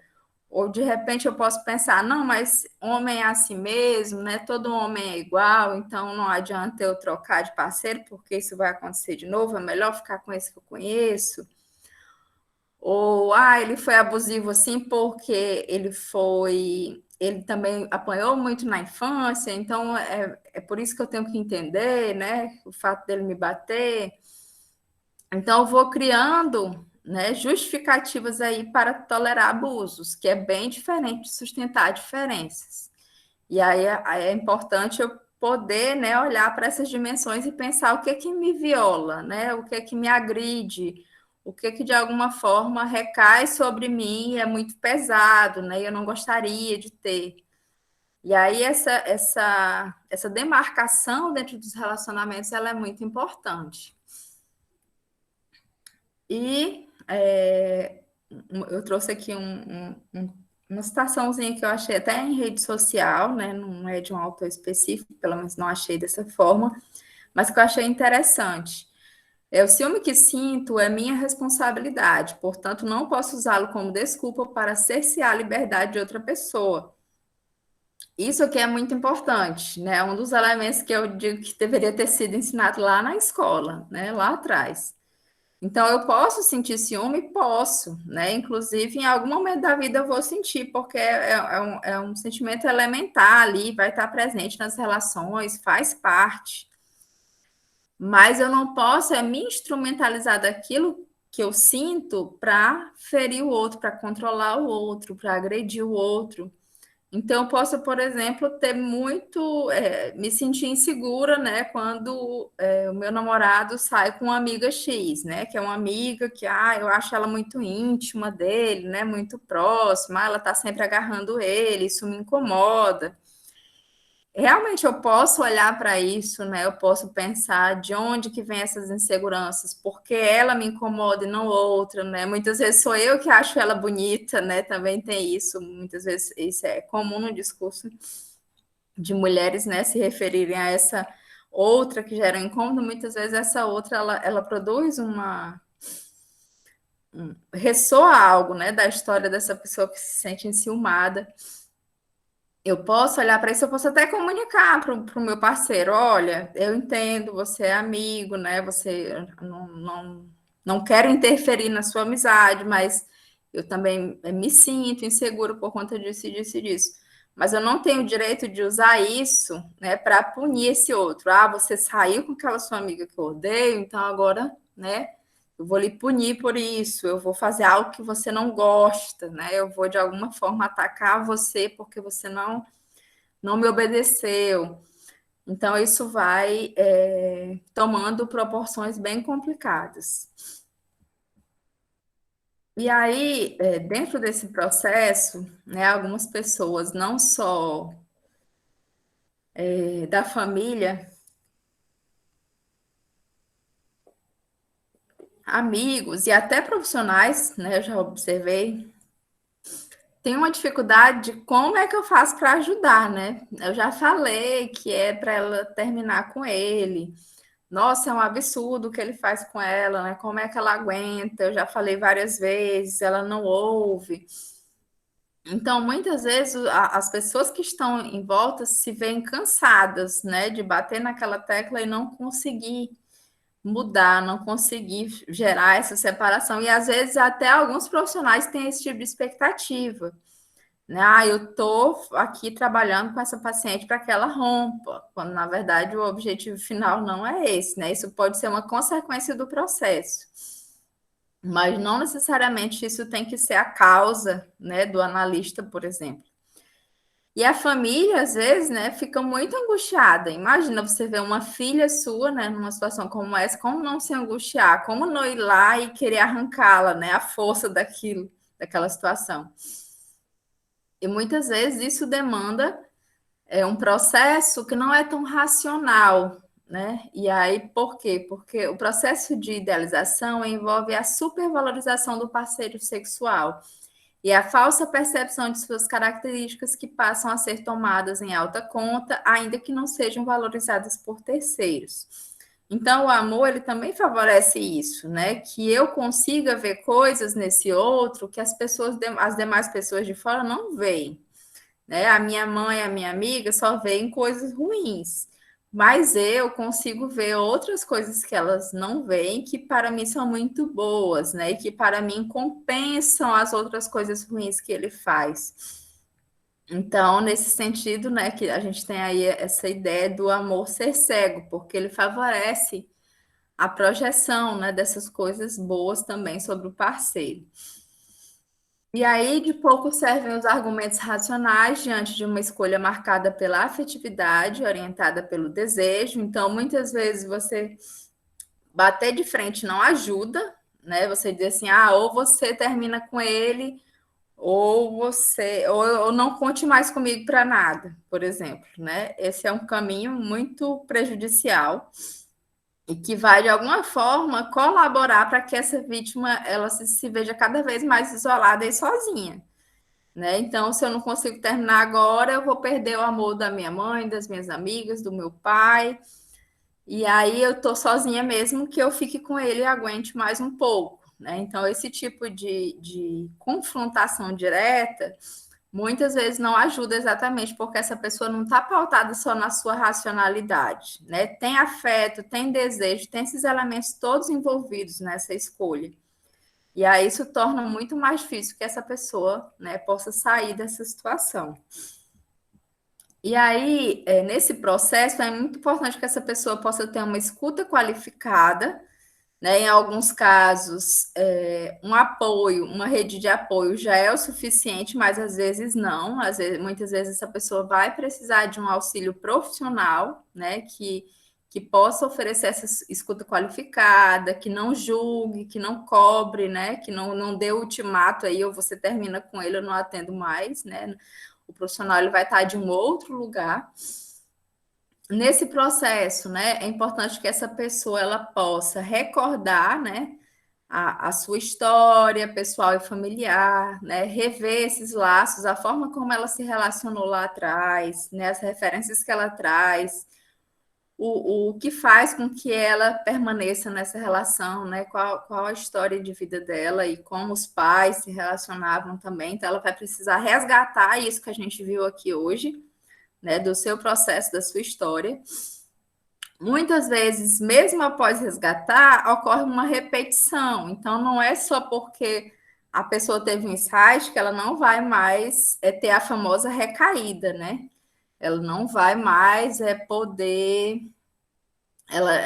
Ou de repente eu posso pensar, não, mas homem é assim mesmo, né? Todo homem é igual, então não adianta eu trocar de parceiro, porque isso vai acontecer de novo, é melhor ficar com esse que eu conheço. Ou, ele foi abusivo assim porque ele também apanhou muito na infância, então é por isso que eu tenho que entender, né? O fato dele me bater. Então, eu vou criando, né, justificativas aí para tolerar abusos, que é bem diferente de sustentar diferenças. E aí é importante eu poder, né, olhar para essas dimensões e pensar o que que me viola, né, o que que me agride, o que que de alguma forma recai sobre mim e é muito pesado, né, e eu não gostaria de ter. E aí essa demarcação dentro dos relacionamentos ela é muito importante. E eu trouxe aqui uma citaçãozinha que eu achei até em rede social, né? Não é de um autor específico, pelo menos não achei dessa forma, mas que eu achei interessante. O ciúme que sinto é minha responsabilidade, portanto, não posso usá-lo como desculpa para cercear a liberdade de outra pessoa. Isso aqui é muito importante, né? É um dos elementos que eu digo que deveria ter sido ensinado lá na escola, né? Lá atrás. Então, eu posso sentir ciúme? Posso, né? Inclusive, em algum momento da vida eu vou sentir, porque é um sentimento elementar ali, vai estar presente nas relações, faz parte. Mas eu não posso me instrumentalizar daquilo que eu sinto para ferir o outro, para controlar o outro, para agredir o outro. Então, eu posso, por exemplo, ter me sentir insegura, né, quando o meu namorado sai com uma amiga X, né, que é uma amiga que, eu acho ela muito íntima dele, né, muito próxima, ela tá sempre agarrando ele, isso me incomoda. Realmente eu posso olhar para isso, né? Eu posso pensar de onde que vem essas inseguranças, porque ela me incomoda e não outra, né? Muitas vezes sou eu que acho ela bonita, né? Também tem isso, muitas vezes isso é comum no discurso de mulheres, né? Se referirem a essa outra que gera incômodo, muitas vezes essa outra ela produz ressoa algo, né? Da história dessa pessoa que se sente enciumada. Eu posso olhar para isso, eu posso até comunicar para o meu parceiro, olha, eu entendo, você é amigo, né? Você não quero interferir na sua amizade, mas eu também me sinto inseguro por conta disso, disso e disso. Mas eu não tenho o direito de usar isso, né, para punir esse outro. Você saiu com aquela sua amiga que eu odeio, então agora, né, eu vou lhe punir por isso, eu vou fazer algo que você não gosta, né? Eu vou de alguma forma atacar você porque você não me obedeceu. Então isso vai tomando proporções bem complicadas. E aí, dentro desse processo, né, algumas pessoas, não só da família, amigos e até profissionais, né, eu já observei, tem uma dificuldade de como é que eu faço para ajudar, né? Eu já falei que é para ela terminar com ele. Nossa, é um absurdo o que ele faz com ela, né? Como é que ela aguenta? Eu já falei várias vezes, ela não ouve. Então, muitas vezes, as pessoas que estão em volta se veem cansadas, né, de bater naquela tecla e não conseguir mudar, não conseguir gerar essa separação. E às vezes até alguns profissionais têm esse tipo de expectativa, né? Eu estou aqui trabalhando com essa paciente para que ela rompa, quando na verdade o objetivo final não é esse, né? Isso pode ser uma consequência do processo, mas não necessariamente isso tem que ser a causa, né, do analista, por exemplo. E a família, às vezes, né, fica muito angustiada. Imagina você ver uma filha sua, né, numa situação como essa, como não se angustiar, como não ir lá e querer arrancá-la, né, a força daquela situação. E muitas vezes isso demanda é um processo que não é tão racional, né? E aí, por quê? Porque o processo de idealização envolve a supervalorização do parceiro sexual e a falsa percepção de suas características que passam a ser tomadas em alta conta, ainda que não sejam valorizadas por terceiros. Então, o amor, ele também favorece isso, né? Que eu consiga ver coisas nesse outro que as demais pessoas de fora não veem, né? A minha mãe, a minha amiga só veem coisas ruins, mas eu consigo ver outras coisas que elas não veem, que para mim são muito boas, né? E que para mim compensam as outras coisas ruins que ele faz. Então, nesse sentido, né, que a gente tem aí essa ideia do amor ser cego, porque ele favorece a projeção, né, dessas coisas boas também sobre o parceiro. E aí, de pouco servem os argumentos racionais diante de uma escolha marcada pela afetividade, orientada pelo desejo. Então, muitas vezes você bater de frente não ajuda, né? Você diz assim, ou você termina com ele, ou não conte mais comigo para nada, por exemplo, né? Esse é um caminho muito prejudicial e que vai de alguma forma colaborar para que essa vítima ela se veja cada vez mais isolada e sozinha, né? Então, se eu não consigo terminar agora, eu vou perder o amor da minha mãe, das minhas amigas, do meu pai. E aí eu tô sozinha mesmo que eu fique com ele e aguente mais um pouco, né? Então, esse tipo de confrontação direta muitas vezes não ajuda exatamente porque essa pessoa não está pautada só na sua racionalidade, né? Tem afeto, tem desejo, tem esses elementos todos envolvidos nessa escolha. E aí isso torna muito mais difícil que essa pessoa, né, possa sair dessa situação. E aí, nesse processo, é muito importante que essa pessoa possa ter uma escuta qualificada, né? Em alguns casos, um apoio, uma rede de apoio já é o suficiente, mas às vezes não. Muitas vezes essa pessoa vai precisar de um auxílio profissional, né? Que possa oferecer essa escuta qualificada, que não julgue, que não cobre, né? Que não dê ultimato aí, ou você termina com ele, eu não atendo mais, né? O profissional ele vai estar de um outro lugar. Nesse processo, né, é importante que essa pessoa ela possa recordar, né, a sua história pessoal e familiar, né, rever esses laços, a forma como ela se relacionou lá atrás, né, as referências que ela traz, o que faz com que ela permaneça nessa relação, né, qual a história de vida dela e como os pais se relacionavam também. Então, ela vai precisar resgatar isso que a gente viu aqui hoje, né, do seu processo, da sua história. Muitas vezes, mesmo após resgatar, ocorre uma repetição. Então, não é só porque a pessoa teve um insight que ela não vai mais ter a famosa recaída, né? Ela não vai mais poder.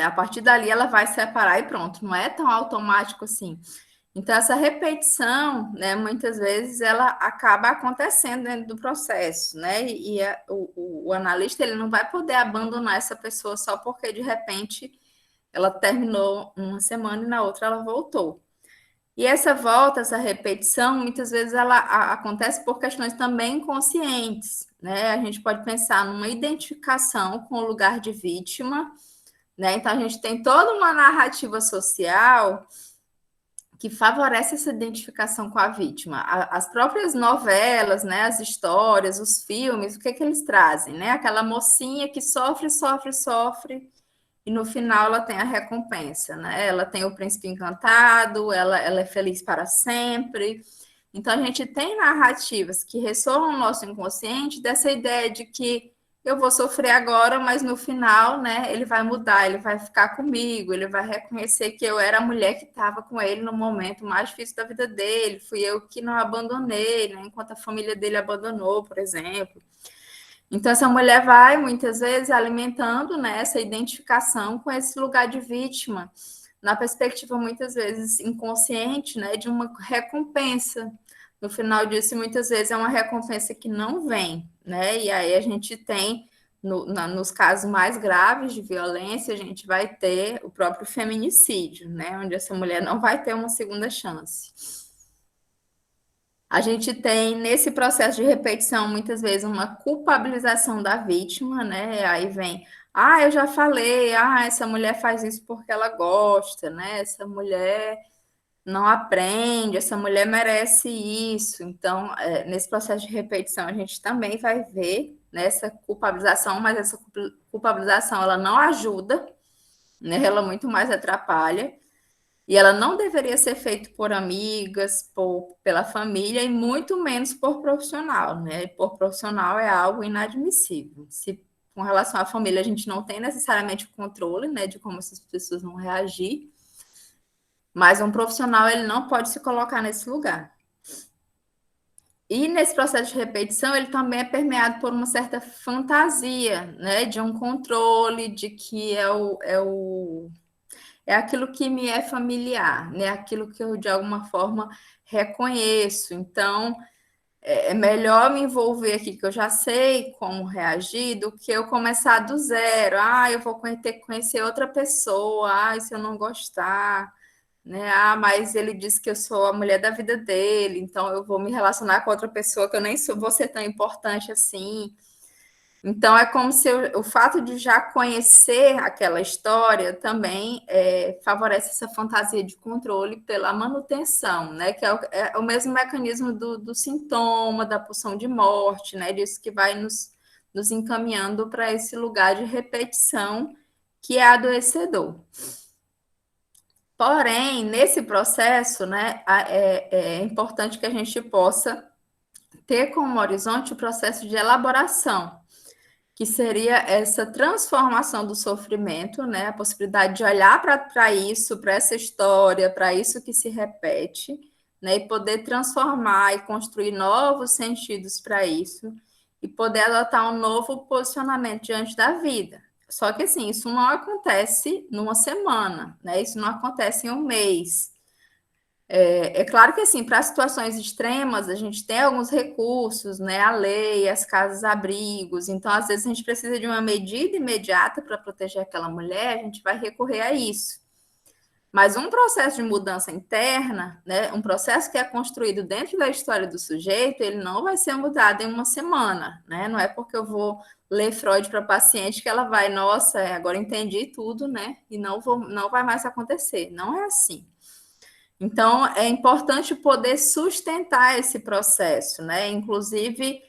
A partir dali, ela vai separar e pronto. Não é tão automático assim. Então, essa repetição, né, muitas vezes, ela acaba acontecendo dentro do processo, né? O analista ele não vai poder abandonar essa pessoa só porque, de repente, ela terminou uma semana e na outra ela voltou. E essa volta, essa repetição, muitas vezes ela acontece por questões também inconscientes, né? A gente pode pensar numa identificação com o lugar de vítima, né? Então, a gente tem toda uma narrativa social que favorece essa identificação com a vítima. As próprias novelas, né, as histórias, os filmes, o que eles trazem? Né? Aquela mocinha que sofre, sofre, sofre, e no final ela tem a recompensa. Né? Ela tem o príncipe encantado, ela é feliz para sempre. Então, a gente tem narrativas que ressoam no nosso inconsciente dessa ideia de que eu vou sofrer agora, mas no final, né, ele vai mudar, ele vai ficar comigo, ele vai reconhecer que eu era a mulher que estava com ele no momento mais difícil da vida dele, fui eu que não abandonei, né, enquanto a família dele abandonou, por exemplo. Então, essa mulher vai, muitas vezes, alimentando, né, essa identificação com esse lugar de vítima, na perspectiva, muitas vezes, inconsciente, né, de uma recompensa. No final disso, muitas vezes, é uma recompensa que não vem, né? E aí a gente tem, nos casos mais graves de violência, a gente vai ter o próprio feminicídio, né? Onde essa mulher não vai ter uma segunda chance. A gente tem, nesse processo de repetição, muitas vezes, uma culpabilização da vítima, né? Aí vem, eu já falei, essa mulher faz isso porque ela gosta, né? Essa mulher não aprende, essa mulher merece isso. Então, nesse processo de repetição, a gente também vai ver nessa culpabilização, mas essa culpabilização, ela não ajuda, né? Ela muito mais atrapalha. E ela não deveria ser feita por amigas, pela família e muito menos por profissional, né? Por profissional é algo inadmissível. Se com relação à família a gente não tem necessariamente o controle, né, de como essas pessoas vão reagir, mas um profissional ele não pode se colocar nesse lugar. E nesse processo de repetição, ele também é permeado por uma certa fantasia, né, de um controle, de que é aquilo que me é familiar, né? Aquilo que eu de alguma forma reconheço. Então, é melhor me envolver aqui, que eu já sei como reagir, do que eu começar do zero. Eu vou ter que conhecer outra pessoa. E se eu não gostar, né? Mas ele disse que eu sou a mulher da vida dele, então eu vou me relacionar com outra pessoa que eu nem vou ser tão importante assim. Então, é como se o fato de já conhecer aquela história também favorece essa fantasia de controle pela manutenção, né? Que é o mesmo mecanismo do sintoma, da pulsão de morte, né? Disso que vai nos encaminhando para esse lugar de repetição que é adoecedor. Porém, nesse processo, né, é importante que a gente possa ter como horizonte o processo de elaboração, que seria essa transformação do sofrimento, né? A possibilidade de olhar para isso, para essa história, para isso que se repete, né? E poder transformar e construir novos sentidos para isso, e poder adotar um novo posicionamento diante da vida. Só que, assim, isso não acontece numa semana, né? Isso não acontece em um mês. É claro que, assim, para situações extremas, a gente tem alguns recursos, né? A lei, as casas-abrigos. Então, às vezes, a gente precisa de uma medida imediata para proteger aquela mulher, a gente vai recorrer a isso. Mas um processo de mudança interna, né? Um processo que é construído dentro da história do sujeito, ele não vai ser mudado em uma semana, né? Não é porque eu vou ler Freud para paciente que ela vai, nossa, agora entendi tudo, né? E não vai mais acontecer. Não é assim. Então, é importante poder sustentar esse processo, né? Inclusive,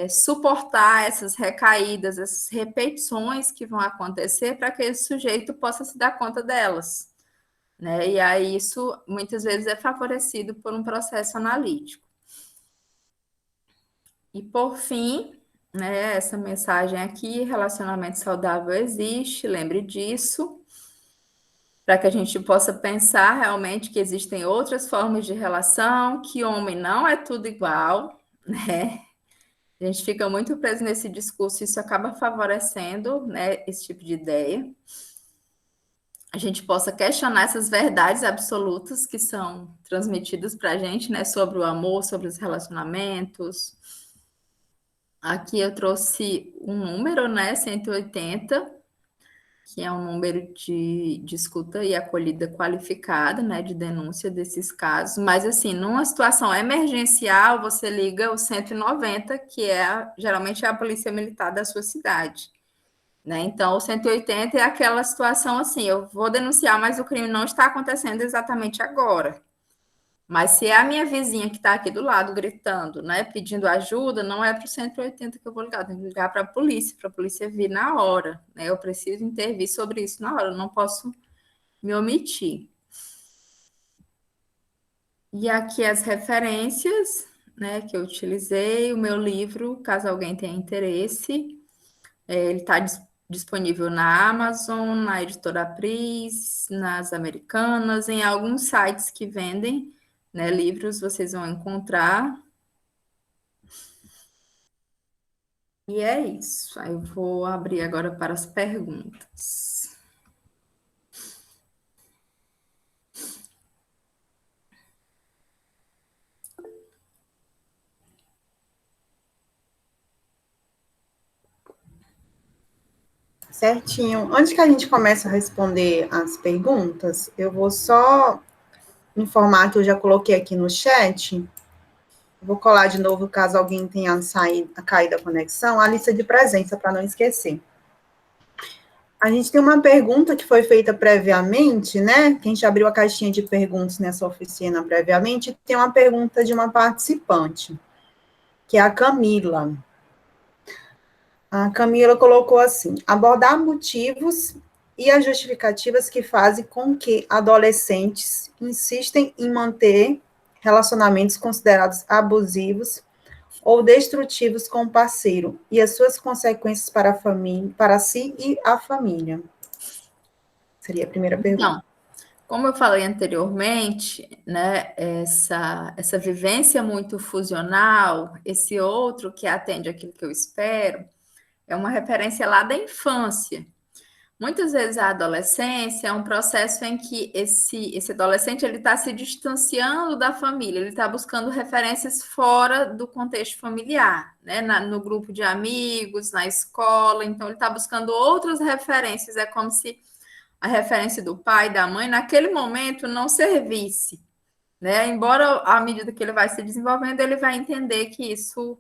suportar essas recaídas, essas repetições que vão acontecer para que esse sujeito possa se dar conta delas, né? E aí isso, muitas vezes, é favorecido por um processo analítico. E, por fim, né, essa mensagem aqui, relacionamento saudável existe, lembre disso, para que a gente possa pensar realmente que existem outras formas de relação, que homem não é tudo igual, né? A gente fica muito preso nesse discurso, isso acaba favorecendo, né, esse tipo de ideia. A gente possa questionar essas verdades absolutas que são transmitidas para a gente, né, sobre o amor, sobre os relacionamentos. Aqui eu trouxe um número, né, 180, que é um número de escuta e acolhida qualificada, né, de denúncia desses casos, mas assim, numa situação emergencial, você liga o 190, que geralmente é a polícia militar da sua cidade, né, então o 180 é aquela situação assim, eu vou denunciar, mas o crime não está acontecendo exatamente agora. Mas se é a minha vizinha que está aqui do lado gritando, né, pedindo ajuda, não é para o 180 que eu vou ligar, eu tenho que ligar para a polícia vir na hora, né? Eu preciso intervir sobre isso na hora, eu não posso me omitir. E aqui as referências, né, que eu utilizei, o meu livro, caso alguém tenha interesse, ele está disponível na Amazon, na Editora Pris, nas Americanas, em alguns sites que vendem, né, livros, vocês vão encontrar. E é isso. Aí eu vou abrir agora para as perguntas. Certinho. Antes que a gente comece a responder as perguntas, eu vou só informar que eu já coloquei aqui no chat Vou colar de novo, caso alguém tenha caído a conexão, a lista de presença, para não esquecer. A gente tem uma pergunta que foi feita previamente, né? Que a gente abriu a caixinha de perguntas nessa oficina previamente. Tem uma pergunta de uma participante, que é a Camila. A Camila colocou assim: abordar motivos e as justificativas que fazem com que adolescentes insistem em manter relacionamentos considerados abusivos ou destrutivos com o parceiro e as suas consequências para a família, para si e a família. Seria a primeira pergunta. Então, como eu falei anteriormente, né, essa vivência muito fusional, esse outro que atende aquilo que eu espero, é uma referência lá da infância. Muitas vezes a adolescência é um processo em que esse adolescente ele está se distanciando da família, ele está buscando referências fora do contexto familiar, né? No grupo de amigos, na escola, então ele está buscando outras referências, é como se a referência do pai, da mãe, naquele momento não servisse, né? Embora à medida que ele vai se desenvolvendo, ele vai entender que isso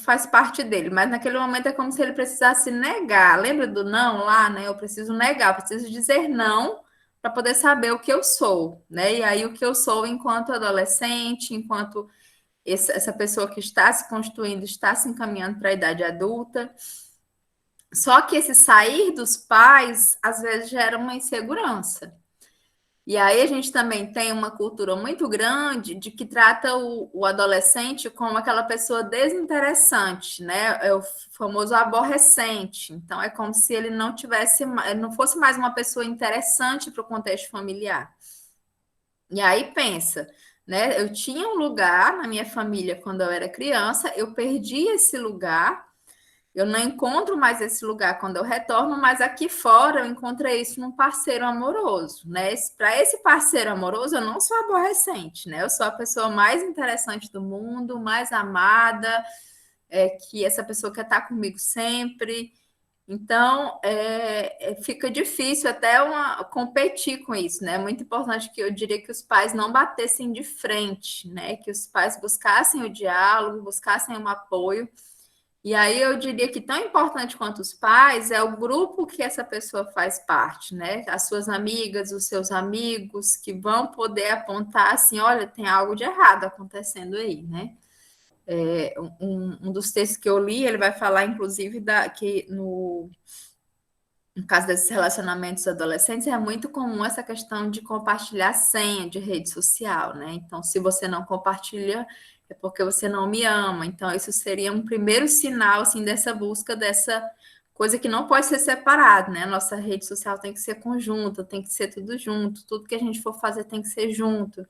faz parte dele, mas naquele momento é como se ele precisasse negar. Lembra do não lá, né? Eu preciso negar, eu preciso dizer não para poder saber o que eu sou, né? E aí o que eu sou enquanto adolescente, enquanto essa pessoa que está se constituindo, está se encaminhando para a idade adulta. Só que esse sair dos pais às vezes gera uma insegurança. E aí a gente também tem uma cultura muito grande de que trata o adolescente como aquela pessoa desinteressante, né? É o famoso aborrecente. Então é como se ele não tivesse, ele não fosse mais uma pessoa interessante para o contexto familiar. E aí pensa, né? Eu tinha um lugar na minha família quando eu era criança, eu perdi esse lugar. Eu não encontro mais esse lugar quando eu retorno, mas aqui fora eu encontrei isso num parceiro amoroso, né? Para esse parceiro amoroso, eu não sou aborrecente, né? Eu sou a pessoa mais interessante do mundo, mais amada, que essa pessoa quer estar comigo sempre. Então, fica difícil até competir com isso, né? É muito importante que eu diria que os pais não batessem de frente, né? Que os pais buscassem o diálogo, buscassem um apoio. E aí eu diria que tão importante quanto os pais é o grupo que essa pessoa faz parte, né? As suas amigas, os seus amigos, que vão poder apontar assim, olha, tem algo de errado acontecendo aí, né? Um dos textos que eu li, ele vai falar, inclusive, que no caso desses relacionamentos adolescentes, é muito comum essa questão de compartilhar senha de rede social, né? Então, se você não compartilha, é porque você não me ama. Então, isso seria um primeiro sinal, assim, dessa busca, dessa coisa que não pode ser separado, né? Nossa rede social tem que ser conjunta, tem que ser tudo junto, tudo que a gente for fazer tem que ser junto.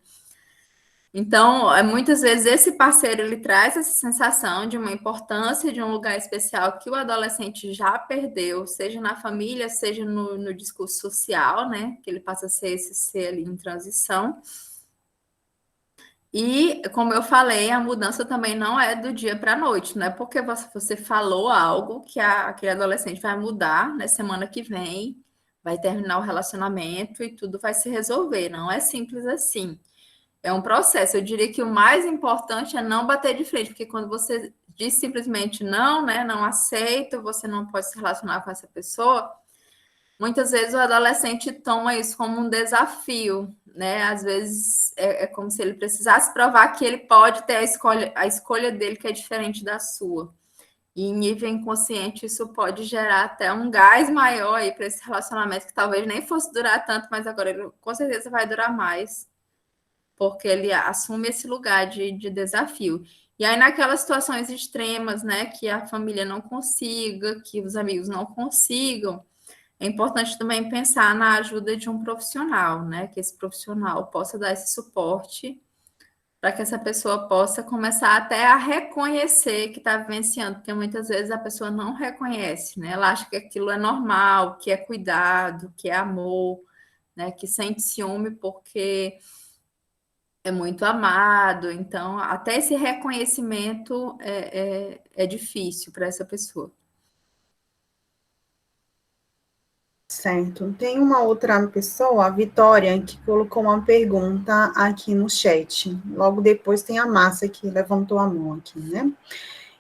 Então, muitas vezes esse parceiro ele traz essa sensação de uma importância, de um lugar especial que o adolescente já perdeu, seja na família, seja no discurso social, né? Que ele passa a ser esse ser ali em transição. E, como eu falei, a mudança também não é do dia para a noite, não é porque você falou algo que aquele adolescente vai mudar na semana que vem, vai terminar o relacionamento e tudo vai se resolver. Não é simples assim. É um processo. Eu diria que o mais importante é não bater de frente, porque quando você diz simplesmente não, né, não aceito, você não pode se relacionar com essa pessoa, muitas vezes o adolescente toma isso como um desafio, né? Às vezes é como se ele precisasse provar que ele pode ter a escolha dele que é diferente da sua. E em nível inconsciente, isso pode gerar até um gás maior aí para esse relacionamento que talvez nem fosse durar tanto, mas agora ele com certeza vai durar mais porque ele assume esse lugar de desafio. E aí, naquelas situações extremas, né, que a família não consiga, que os amigos não consigam, é importante também pensar na ajuda de um profissional, né, que esse profissional possa dar esse suporte para que essa pessoa possa começar até a reconhecer que está vivenciando, porque muitas vezes a pessoa não reconhece, né, ela acha que aquilo é normal, que é cuidado, que é amor, né, que sente ciúme porque é muito amado, então até esse reconhecimento é difícil para essa pessoa. Certo. Tem uma outra pessoa, a Vitória, que colocou uma pergunta aqui no chat. Logo depois tem a Márcia que levantou a mão aqui, né?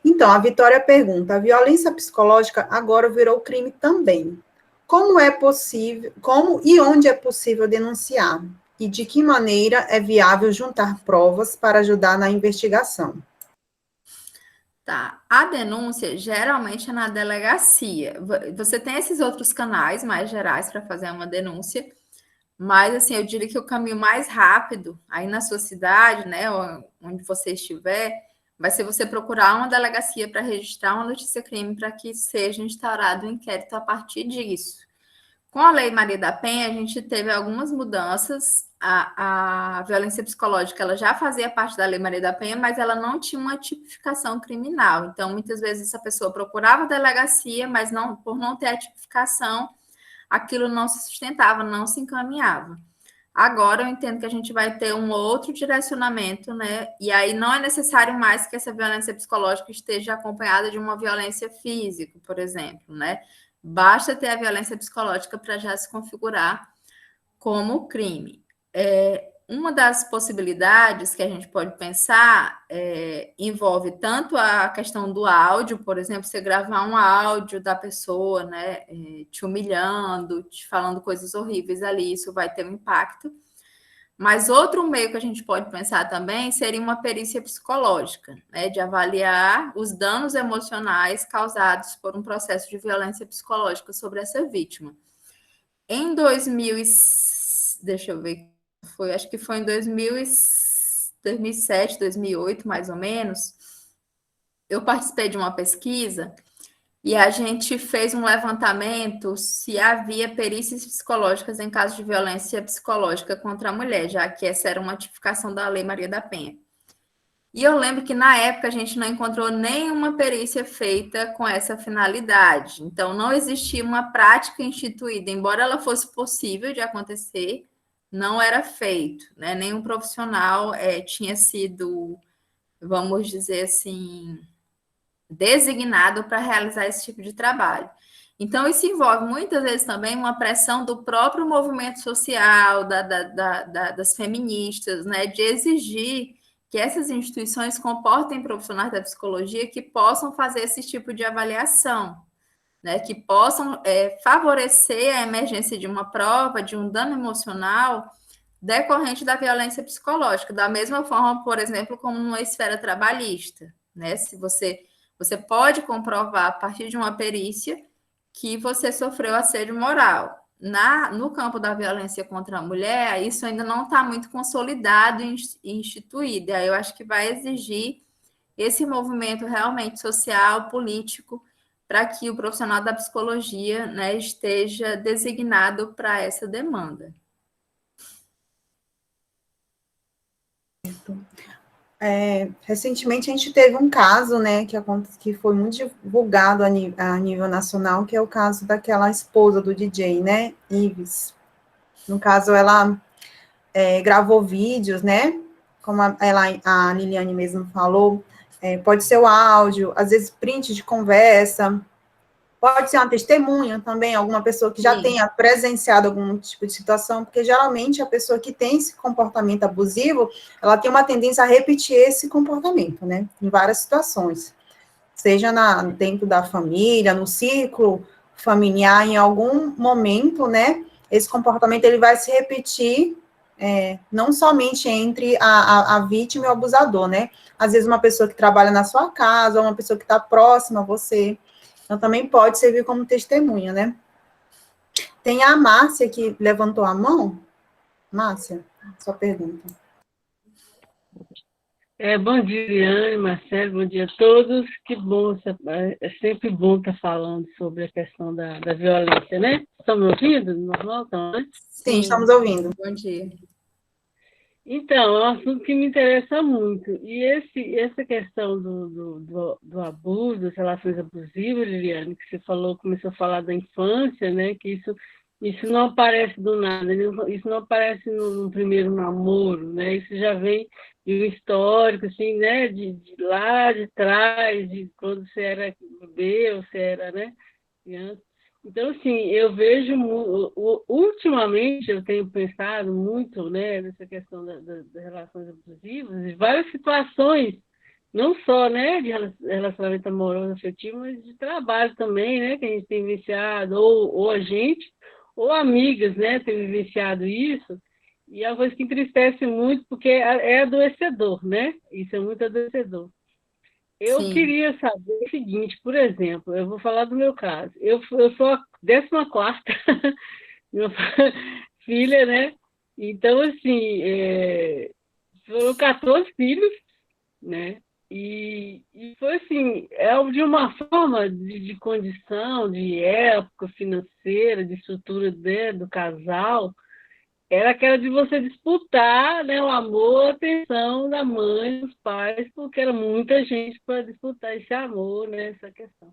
Então, a Vitória pergunta: a violência psicológica agora virou crime também. Como é possível, como e onde é possível denunciar? E de que maneira é viável juntar provas para ajudar na investigação? Tá. A denúncia geralmente é na delegacia. Você tem esses outros canais mais gerais para fazer uma denúncia, mas assim, eu diria que o caminho mais rápido aí na sua cidade, né, onde você estiver, vai ser você procurar uma delegacia para registrar uma notícia-crime para que seja instaurado um inquérito a partir disso. Com a Lei Maria da Penha, a gente teve algumas mudanças. A violência psicológica ela já fazia parte da Lei Maria da Penha, mas ela não tinha uma tipificação criminal. Então, muitas vezes, essa pessoa procurava a delegacia, mas não, por não ter a tipificação, aquilo não se sustentava, não se encaminhava. Agora eu entendo que a gente vai ter um outro direcionamento, né? E aí não é necessário mais que essa violência psicológica esteja acompanhada de uma violência física, por exemplo, né? Basta ter a violência psicológica para já se configurar como crime. Uma das possibilidades que a gente pode pensar envolve tanto a questão do áudio, por exemplo, você gravar um áudio da pessoa, né, te humilhando, te falando coisas horríveis ali, isso vai ter um impacto. Mas outro meio que a gente pode pensar também seria uma perícia psicológica, né, de avaliar os danos emocionais causados por um processo de violência psicológica sobre essa vítima. Em 2000, deixa eu ver, acho que foi em 2007, 2008, mais ou menos, eu participei de uma pesquisa e a gente fez um levantamento se havia perícias psicológicas em casos de violência psicológica contra a mulher, já que essa era uma tipificação da Lei Maria da Penha. E eu lembro que na época a gente não encontrou nenhuma perícia feita com essa finalidade. Então, não existia uma prática instituída, embora ela fosse possível de acontecer, não era feito, né? Nenhum profissional tinha sido, vamos dizer assim, designado para realizar esse tipo de trabalho. Então, isso envolve muitas vezes também uma pressão do próprio movimento social, das feministas, né, de exigir que essas instituições comportem profissionais da psicologia que possam fazer esse tipo de avaliação, né, que possam favorecer a emergência de uma prova, de um dano emocional decorrente da violência psicológica, da mesma forma, por exemplo, como numa esfera trabalhista, né? Se você pode comprovar a partir de uma perícia que você sofreu assédio moral. No campo da violência contra a mulher, isso ainda não está muito consolidado e instituído. Aí eu acho que vai exigir esse movimento realmente social, político, para que o profissional da psicologia, né, esteja designado para essa demanda. Recentemente a gente teve um caso, né, que foi muito divulgado a nível nacional, que é o caso daquela esposa do DJ, né, Ives. No caso, ela gravou vídeos, né, como a Liliane mesmo falou, pode ser o áudio, às vezes print de conversa, pode ser uma testemunha também, alguma pessoa que já tenha presenciado algum tipo de situação, porque geralmente a pessoa que tem esse comportamento abusivo, ela tem uma tendência a repetir esse comportamento, né, em várias situações, seja dentro da família, no círculo familiar, em algum momento, né, esse comportamento ele vai se repetir, não somente entre a vítima e o abusador, né, às vezes uma pessoa que trabalha na sua casa, uma pessoa que está próxima a você, então, também pode servir como testemunha, né? Tem a Márcia que levantou a mão. Márcia, sua pergunta. Bom dia, Liane, Marcelo, bom dia a todos. Que bom, é sempre bom estar falando sobre a questão da violência, né? Estão me ouvindo? Normal, né? Sim, estamos ouvindo. Bom dia. Então, é um assunto que me interessa muito. E essa questão do abuso, das relações abusivas, Liliane, que você falou, começou a falar da infância, né? Que isso não aparece do nada, isso não aparece no primeiro namoro, né? Isso já vem de um histórico, assim, né? De lá de trás, de quando você era bebê, ou você era, né? Criança. Então, assim, eu vejo, ultimamente, eu tenho pensado muito, né, nessa questão das relações abusivas, em várias situações, não só, né, de relacionamento amoroso afetivo, mas de trabalho também, né, que a gente tem vivenciado, ou a gente, ou amigas, né, tem vivenciado isso, e é uma coisa que entristece muito, porque é adoecedor, né, isso é muito adoecedor. Eu Sim. queria saber o seguinte, por exemplo, eu vou falar do meu caso. Eu sou a 14ª minha filha, né? Então, assim, foram 14 filhos, né? E foi assim, de uma forma de condição, de época financeira, de estrutura do casal, era aquela de você disputar, né, o amor, a atenção da mãe, dos pais, porque era muita gente para disputar esse amor, né, essa questão.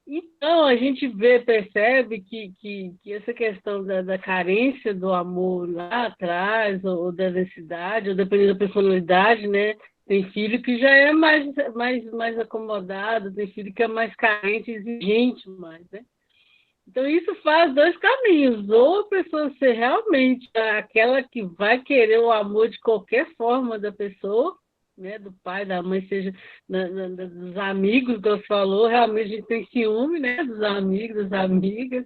Então, a gente percebe que essa questão da carência do amor lá atrás, ou da necessidade, ou dependendo da personalidade, né? Tem filho que já é mais acomodado, tem filho que é mais carente, exigente mais, né? Então, isso faz dois caminhos. Ou a pessoa ser realmente aquela que vai querer o amor de qualquer forma da pessoa, né, do pai, da mãe, seja dos amigos, que você falou, realmente a gente tem ciúme, né, dos amigos, das amigas,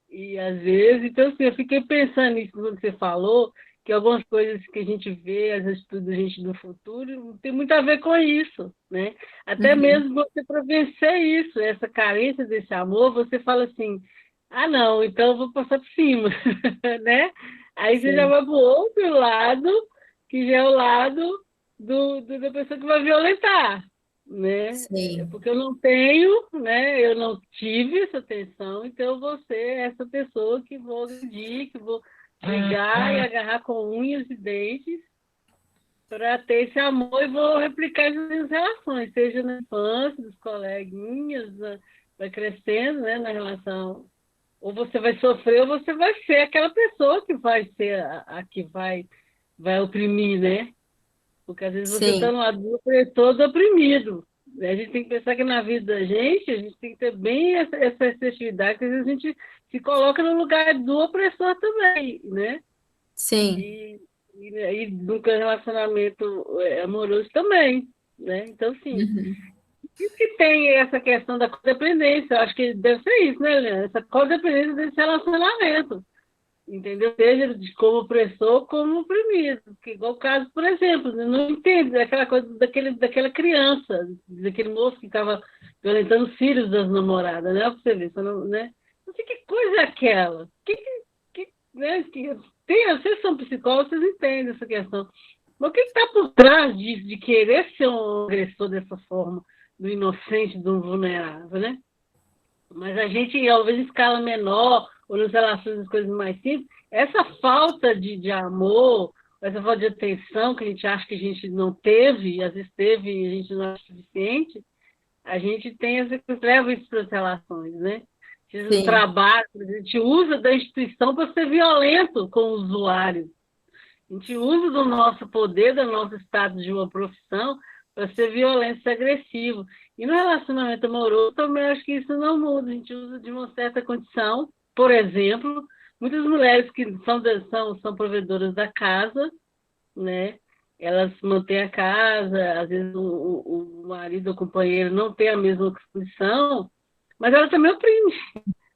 e às vezes, então assim, eu fiquei pensando nisso quando você falou, que algumas coisas que a gente vê, as atitudes da gente do futuro, tem muito a ver com isso, né? Até Uhum. mesmo você para vencer isso, essa carência desse amor, você fala assim, ah não, então eu vou passar por cima, né? Aí você já Sim. vai para o outro lado, que já é o lado da pessoa que vai violentar, né? Sim. Porque eu não tenho, né? Eu não tive essa atenção, então eu vou ser essa pessoa que vou agredir, que vou brigar e agarrar com unhas e dentes para ter esse amor e vou replicar essas minhas relações, seja na infância, dos coleguinhas, vai crescendo, né, na relação. Ou você vai sofrer, ou você vai ser aquela pessoa que vai ser a que vai oprimir, né? Porque às vezes você está Sim. no adulto todo oprimido. A gente tem que pensar que na vida da gente, a gente tem que ter bem essa assertividade, que às vezes a gente se coloca no lugar do opressor também, né? Sim. E, e no relacionamento amoroso também, né? Então, assim, Uhum. isso que tem essa questão da codependência, eu acho que deve ser isso, né, Leandro? Essa codependência desse relacionamento, entendeu? Seja de como opressor, como oprimido. Que, igual o caso, por exemplo, não entende aquela coisa daquela criança, daquele moço que estava violentando os filhos das namoradas, né? Pra você ver, você não, né? Não sei que coisa é aquela. Né? Vocês são psicólogos, vocês entendem essa questão. Mas o que está por trás disso, de querer ser um agressor dessa forma, do inocente, do vulnerável, né? Mas a gente, talvez em escala menor, ou nas relações, as coisas mais simples, essa falta de amor, essa falta de atenção que a gente acha que a gente não teve, e às vezes teve e a gente não acha suficiente, a gente tem leva isso para as relações, né? No Sim. trabalho, a gente usa da instituição para ser violento com o usuário. A gente usa do nosso poder, do nosso status de uma profissão, para ser violento e agressivo. E no relacionamento amoroso, também acho que isso não muda. A gente usa de uma certa condição. Por exemplo, muitas mulheres que são provedoras da casa, né? Elas mantêm a casa, às vezes o marido ou o companheiro não tem a mesma condição, mas ela também oprime,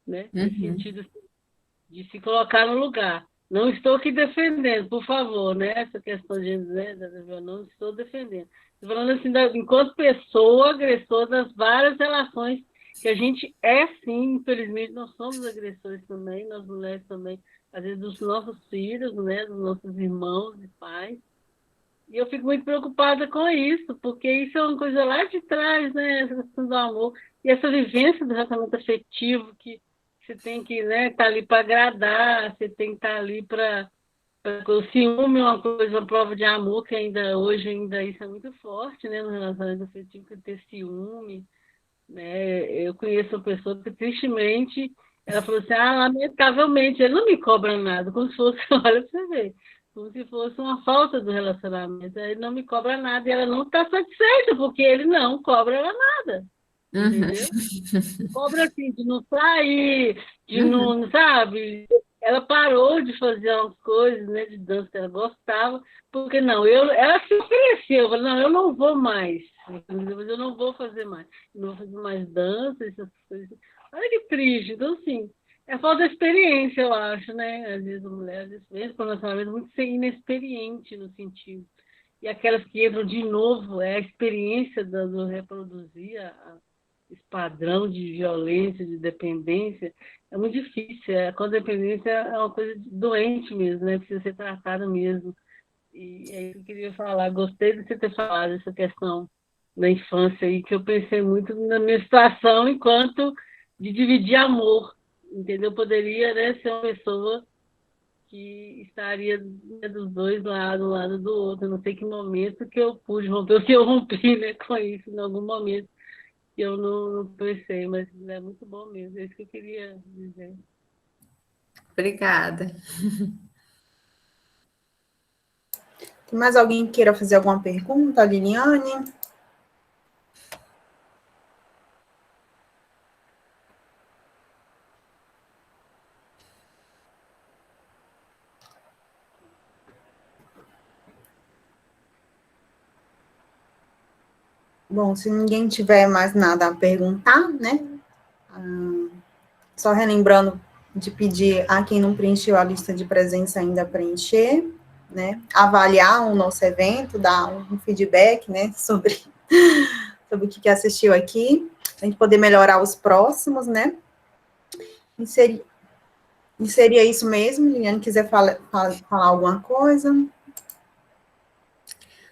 né? Nesse Uhum. sentido de se colocar no lugar. Não estou aqui defendendo, por favor, né? Essa questão de, né, não estou defendendo. Estou falando assim, enquanto pessoa agressora das várias relações que a gente é, sim, infelizmente, nós somos agressores também, nós mulheres também, às vezes dos nossos filhos, né, dos nossos irmãos e pais. E eu fico muito preocupada com isso, porque isso é uma coisa lá de trás, né? Essa questão do amor e essa vivência do relacionamento afetivo que você tem que, né, estar ali para agradar, você tem que estar ali para. O ciúme é uma coisa, uma prova de amor, que ainda hoje ainda isso é muito forte, né? No relacionamento afetivo, que ter ciúme, né? Eu conheço uma pessoa que tristemente ela falou assim, lamentavelmente, ele não me cobra nada, como se fosse, olha pra você ver, como se fosse uma falta do relacionamento. Ele não me cobra nada e ela não está satisfeita, porque ele não cobra ela nada. entendeu? Cobra assim, de não sair, de Uhum. não, sabe? Ela parou de fazer umas coisas, né, de dança que ela gostava, porque não, ela se ofereceu, falou, não, eu não vou mais, mas eu não vou fazer mais, não vou fazer mais dança, essas coisas. Olha que triste, então assim, é falta de experiência, eu acho, né? Às vezes a mulher, às vezes, vem para o relacionamento muito ser inexperiente no sentido. E aquelas que entram de novo, é a experiência do reproduzir esse padrão de violência, de dependência, é muito difícil. A codependência é uma coisa doente mesmo, né? Precisa ser tratada mesmo. E é isso que eu queria falar. Gostei de você ter falado essa questão da infância aí, que eu pensei muito na minha situação enquanto de dividir amor, entendeu? Eu poderia, né, ser uma pessoa que estaria, né, dos dois lados, um lado do outro. Eu não sei que momento que eu pude romper, o que eu rompi, né, com isso, em algum momento que eu não pensei, mas é muito bom mesmo. É isso que eu queria dizer. Obrigada. Tem mais alguém que queira fazer alguma pergunta, Liliane? Bom, se ninguém tiver mais nada a perguntar, né? Só relembrando de pedir a quem não preencheu a lista de presença ainda preencher, né? Avaliar o nosso evento, dar um feedback, né? Sobre o que assistiu aqui, a gente poder melhorar os próximos, né? E seria isso mesmo, Liliane, quiser falar alguma coisa?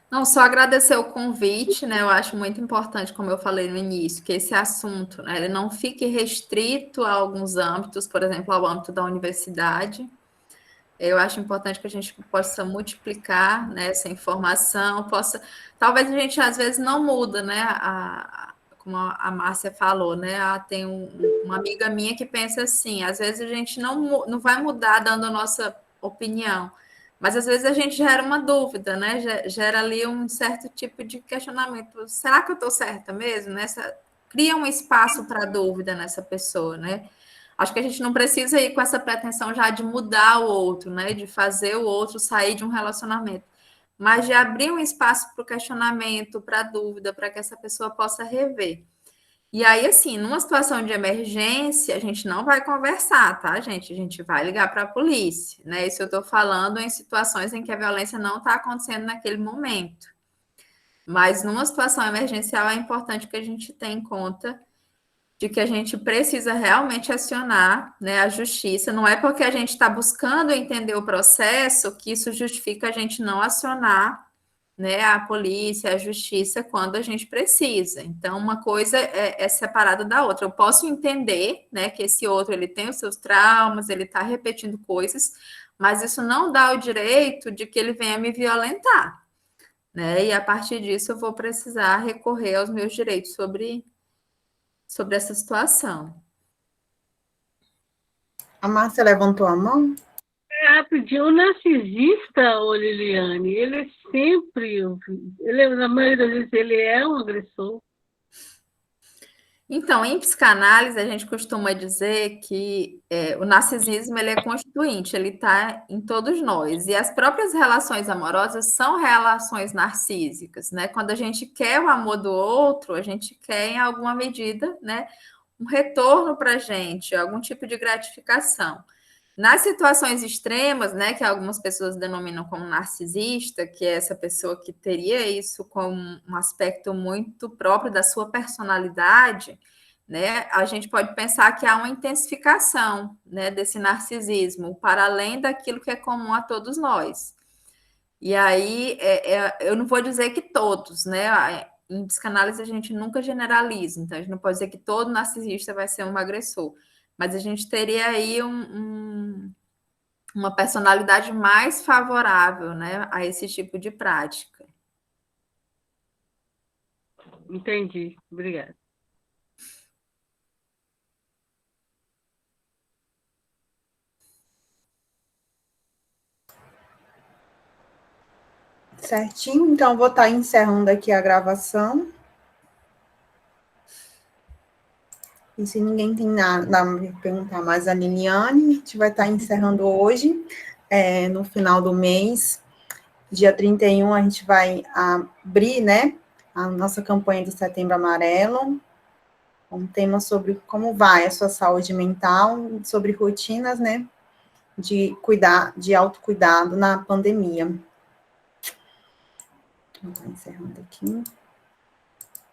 Não, só agradecer o convite, né? Eu acho muito importante, como eu falei no início, que esse assunto, né, ele não fique restrito a alguns âmbitos, por exemplo, ao âmbito da universidade. Eu acho importante que a gente possa multiplicar, né, essa informação, talvez a gente às vezes não muda, né? Como a Márcia falou, né? Tem uma amiga minha que pensa assim, às vezes a gente não vai mudar dando a nossa opinião, mas às vezes a gente gera uma dúvida, né? Gera ali um certo tipo de questionamento. Será que eu estou certa mesmo? Cria um espaço para dúvida nessa pessoa, né? Acho que a gente não precisa ir com essa pretensão já de mudar o outro, né? De fazer o outro sair de um relacionamento, mas de abrir um espaço para o questionamento, para a dúvida, para que essa pessoa possa rever. E aí, assim, numa situação de emergência, a gente não vai conversar, tá, gente? A gente vai ligar para a polícia, né? Isso eu estou falando em situações em que a violência não está acontecendo naquele momento. Mas numa situação emergencial é importante que a gente tenha em conta de que a gente precisa realmente acionar, né, a justiça. Não é porque a gente está buscando entender o processo que isso justifica a gente não acionar, né, a polícia, a justiça quando a gente precisa. Então, uma coisa é separada da outra. Eu posso entender, né, que esse outro ele tem os seus traumas, ele está repetindo coisas, mas isso não dá o direito de que ele venha me violentar, né? E a partir disso eu vou precisar recorrer aos meus direitos sobre essa situação. A Márcia levantou a mão? Rapidinho, o narcisista, ô Liliane, ele é sempre, na maioria das vezes, ele é um agressor. Então, em psicanálise, a gente costuma dizer que o narcisismo ele é constituinte, ele está em todos nós. E as próprias relações amorosas são relações narcísicas, né? Quando a gente quer o amor do outro, a gente quer, em alguma medida, né, um retorno para a gente, algum tipo de gratificação. Nas situações extremas, né, que algumas pessoas denominam como narcisista, que é essa pessoa que teria isso como um aspecto muito próprio da sua personalidade, né, a gente pode pensar que há uma intensificação, né, desse narcisismo, para além daquilo que é comum a todos nós. E aí, eu não vou dizer que todos, né, em psicanálise a gente nunca generaliza, então a gente não pode dizer que todo narcisista vai ser um agressor, mas a gente teria aí uma personalidade mais favorável, né, a esse tipo de prática. Entendi, obrigada. Certinho, então vou estar encerrando aqui a gravação. E se ninguém tem nada a perguntar mais a Liliane, a gente vai estar encerrando hoje, no final do mês, dia 31, a gente vai abrir, né, a nossa campanha do Setembro Amarelo, um tema sobre como vai a sua saúde mental, sobre rotinas, né, de autocuidado na pandemia. Vou estar encerrando aqui.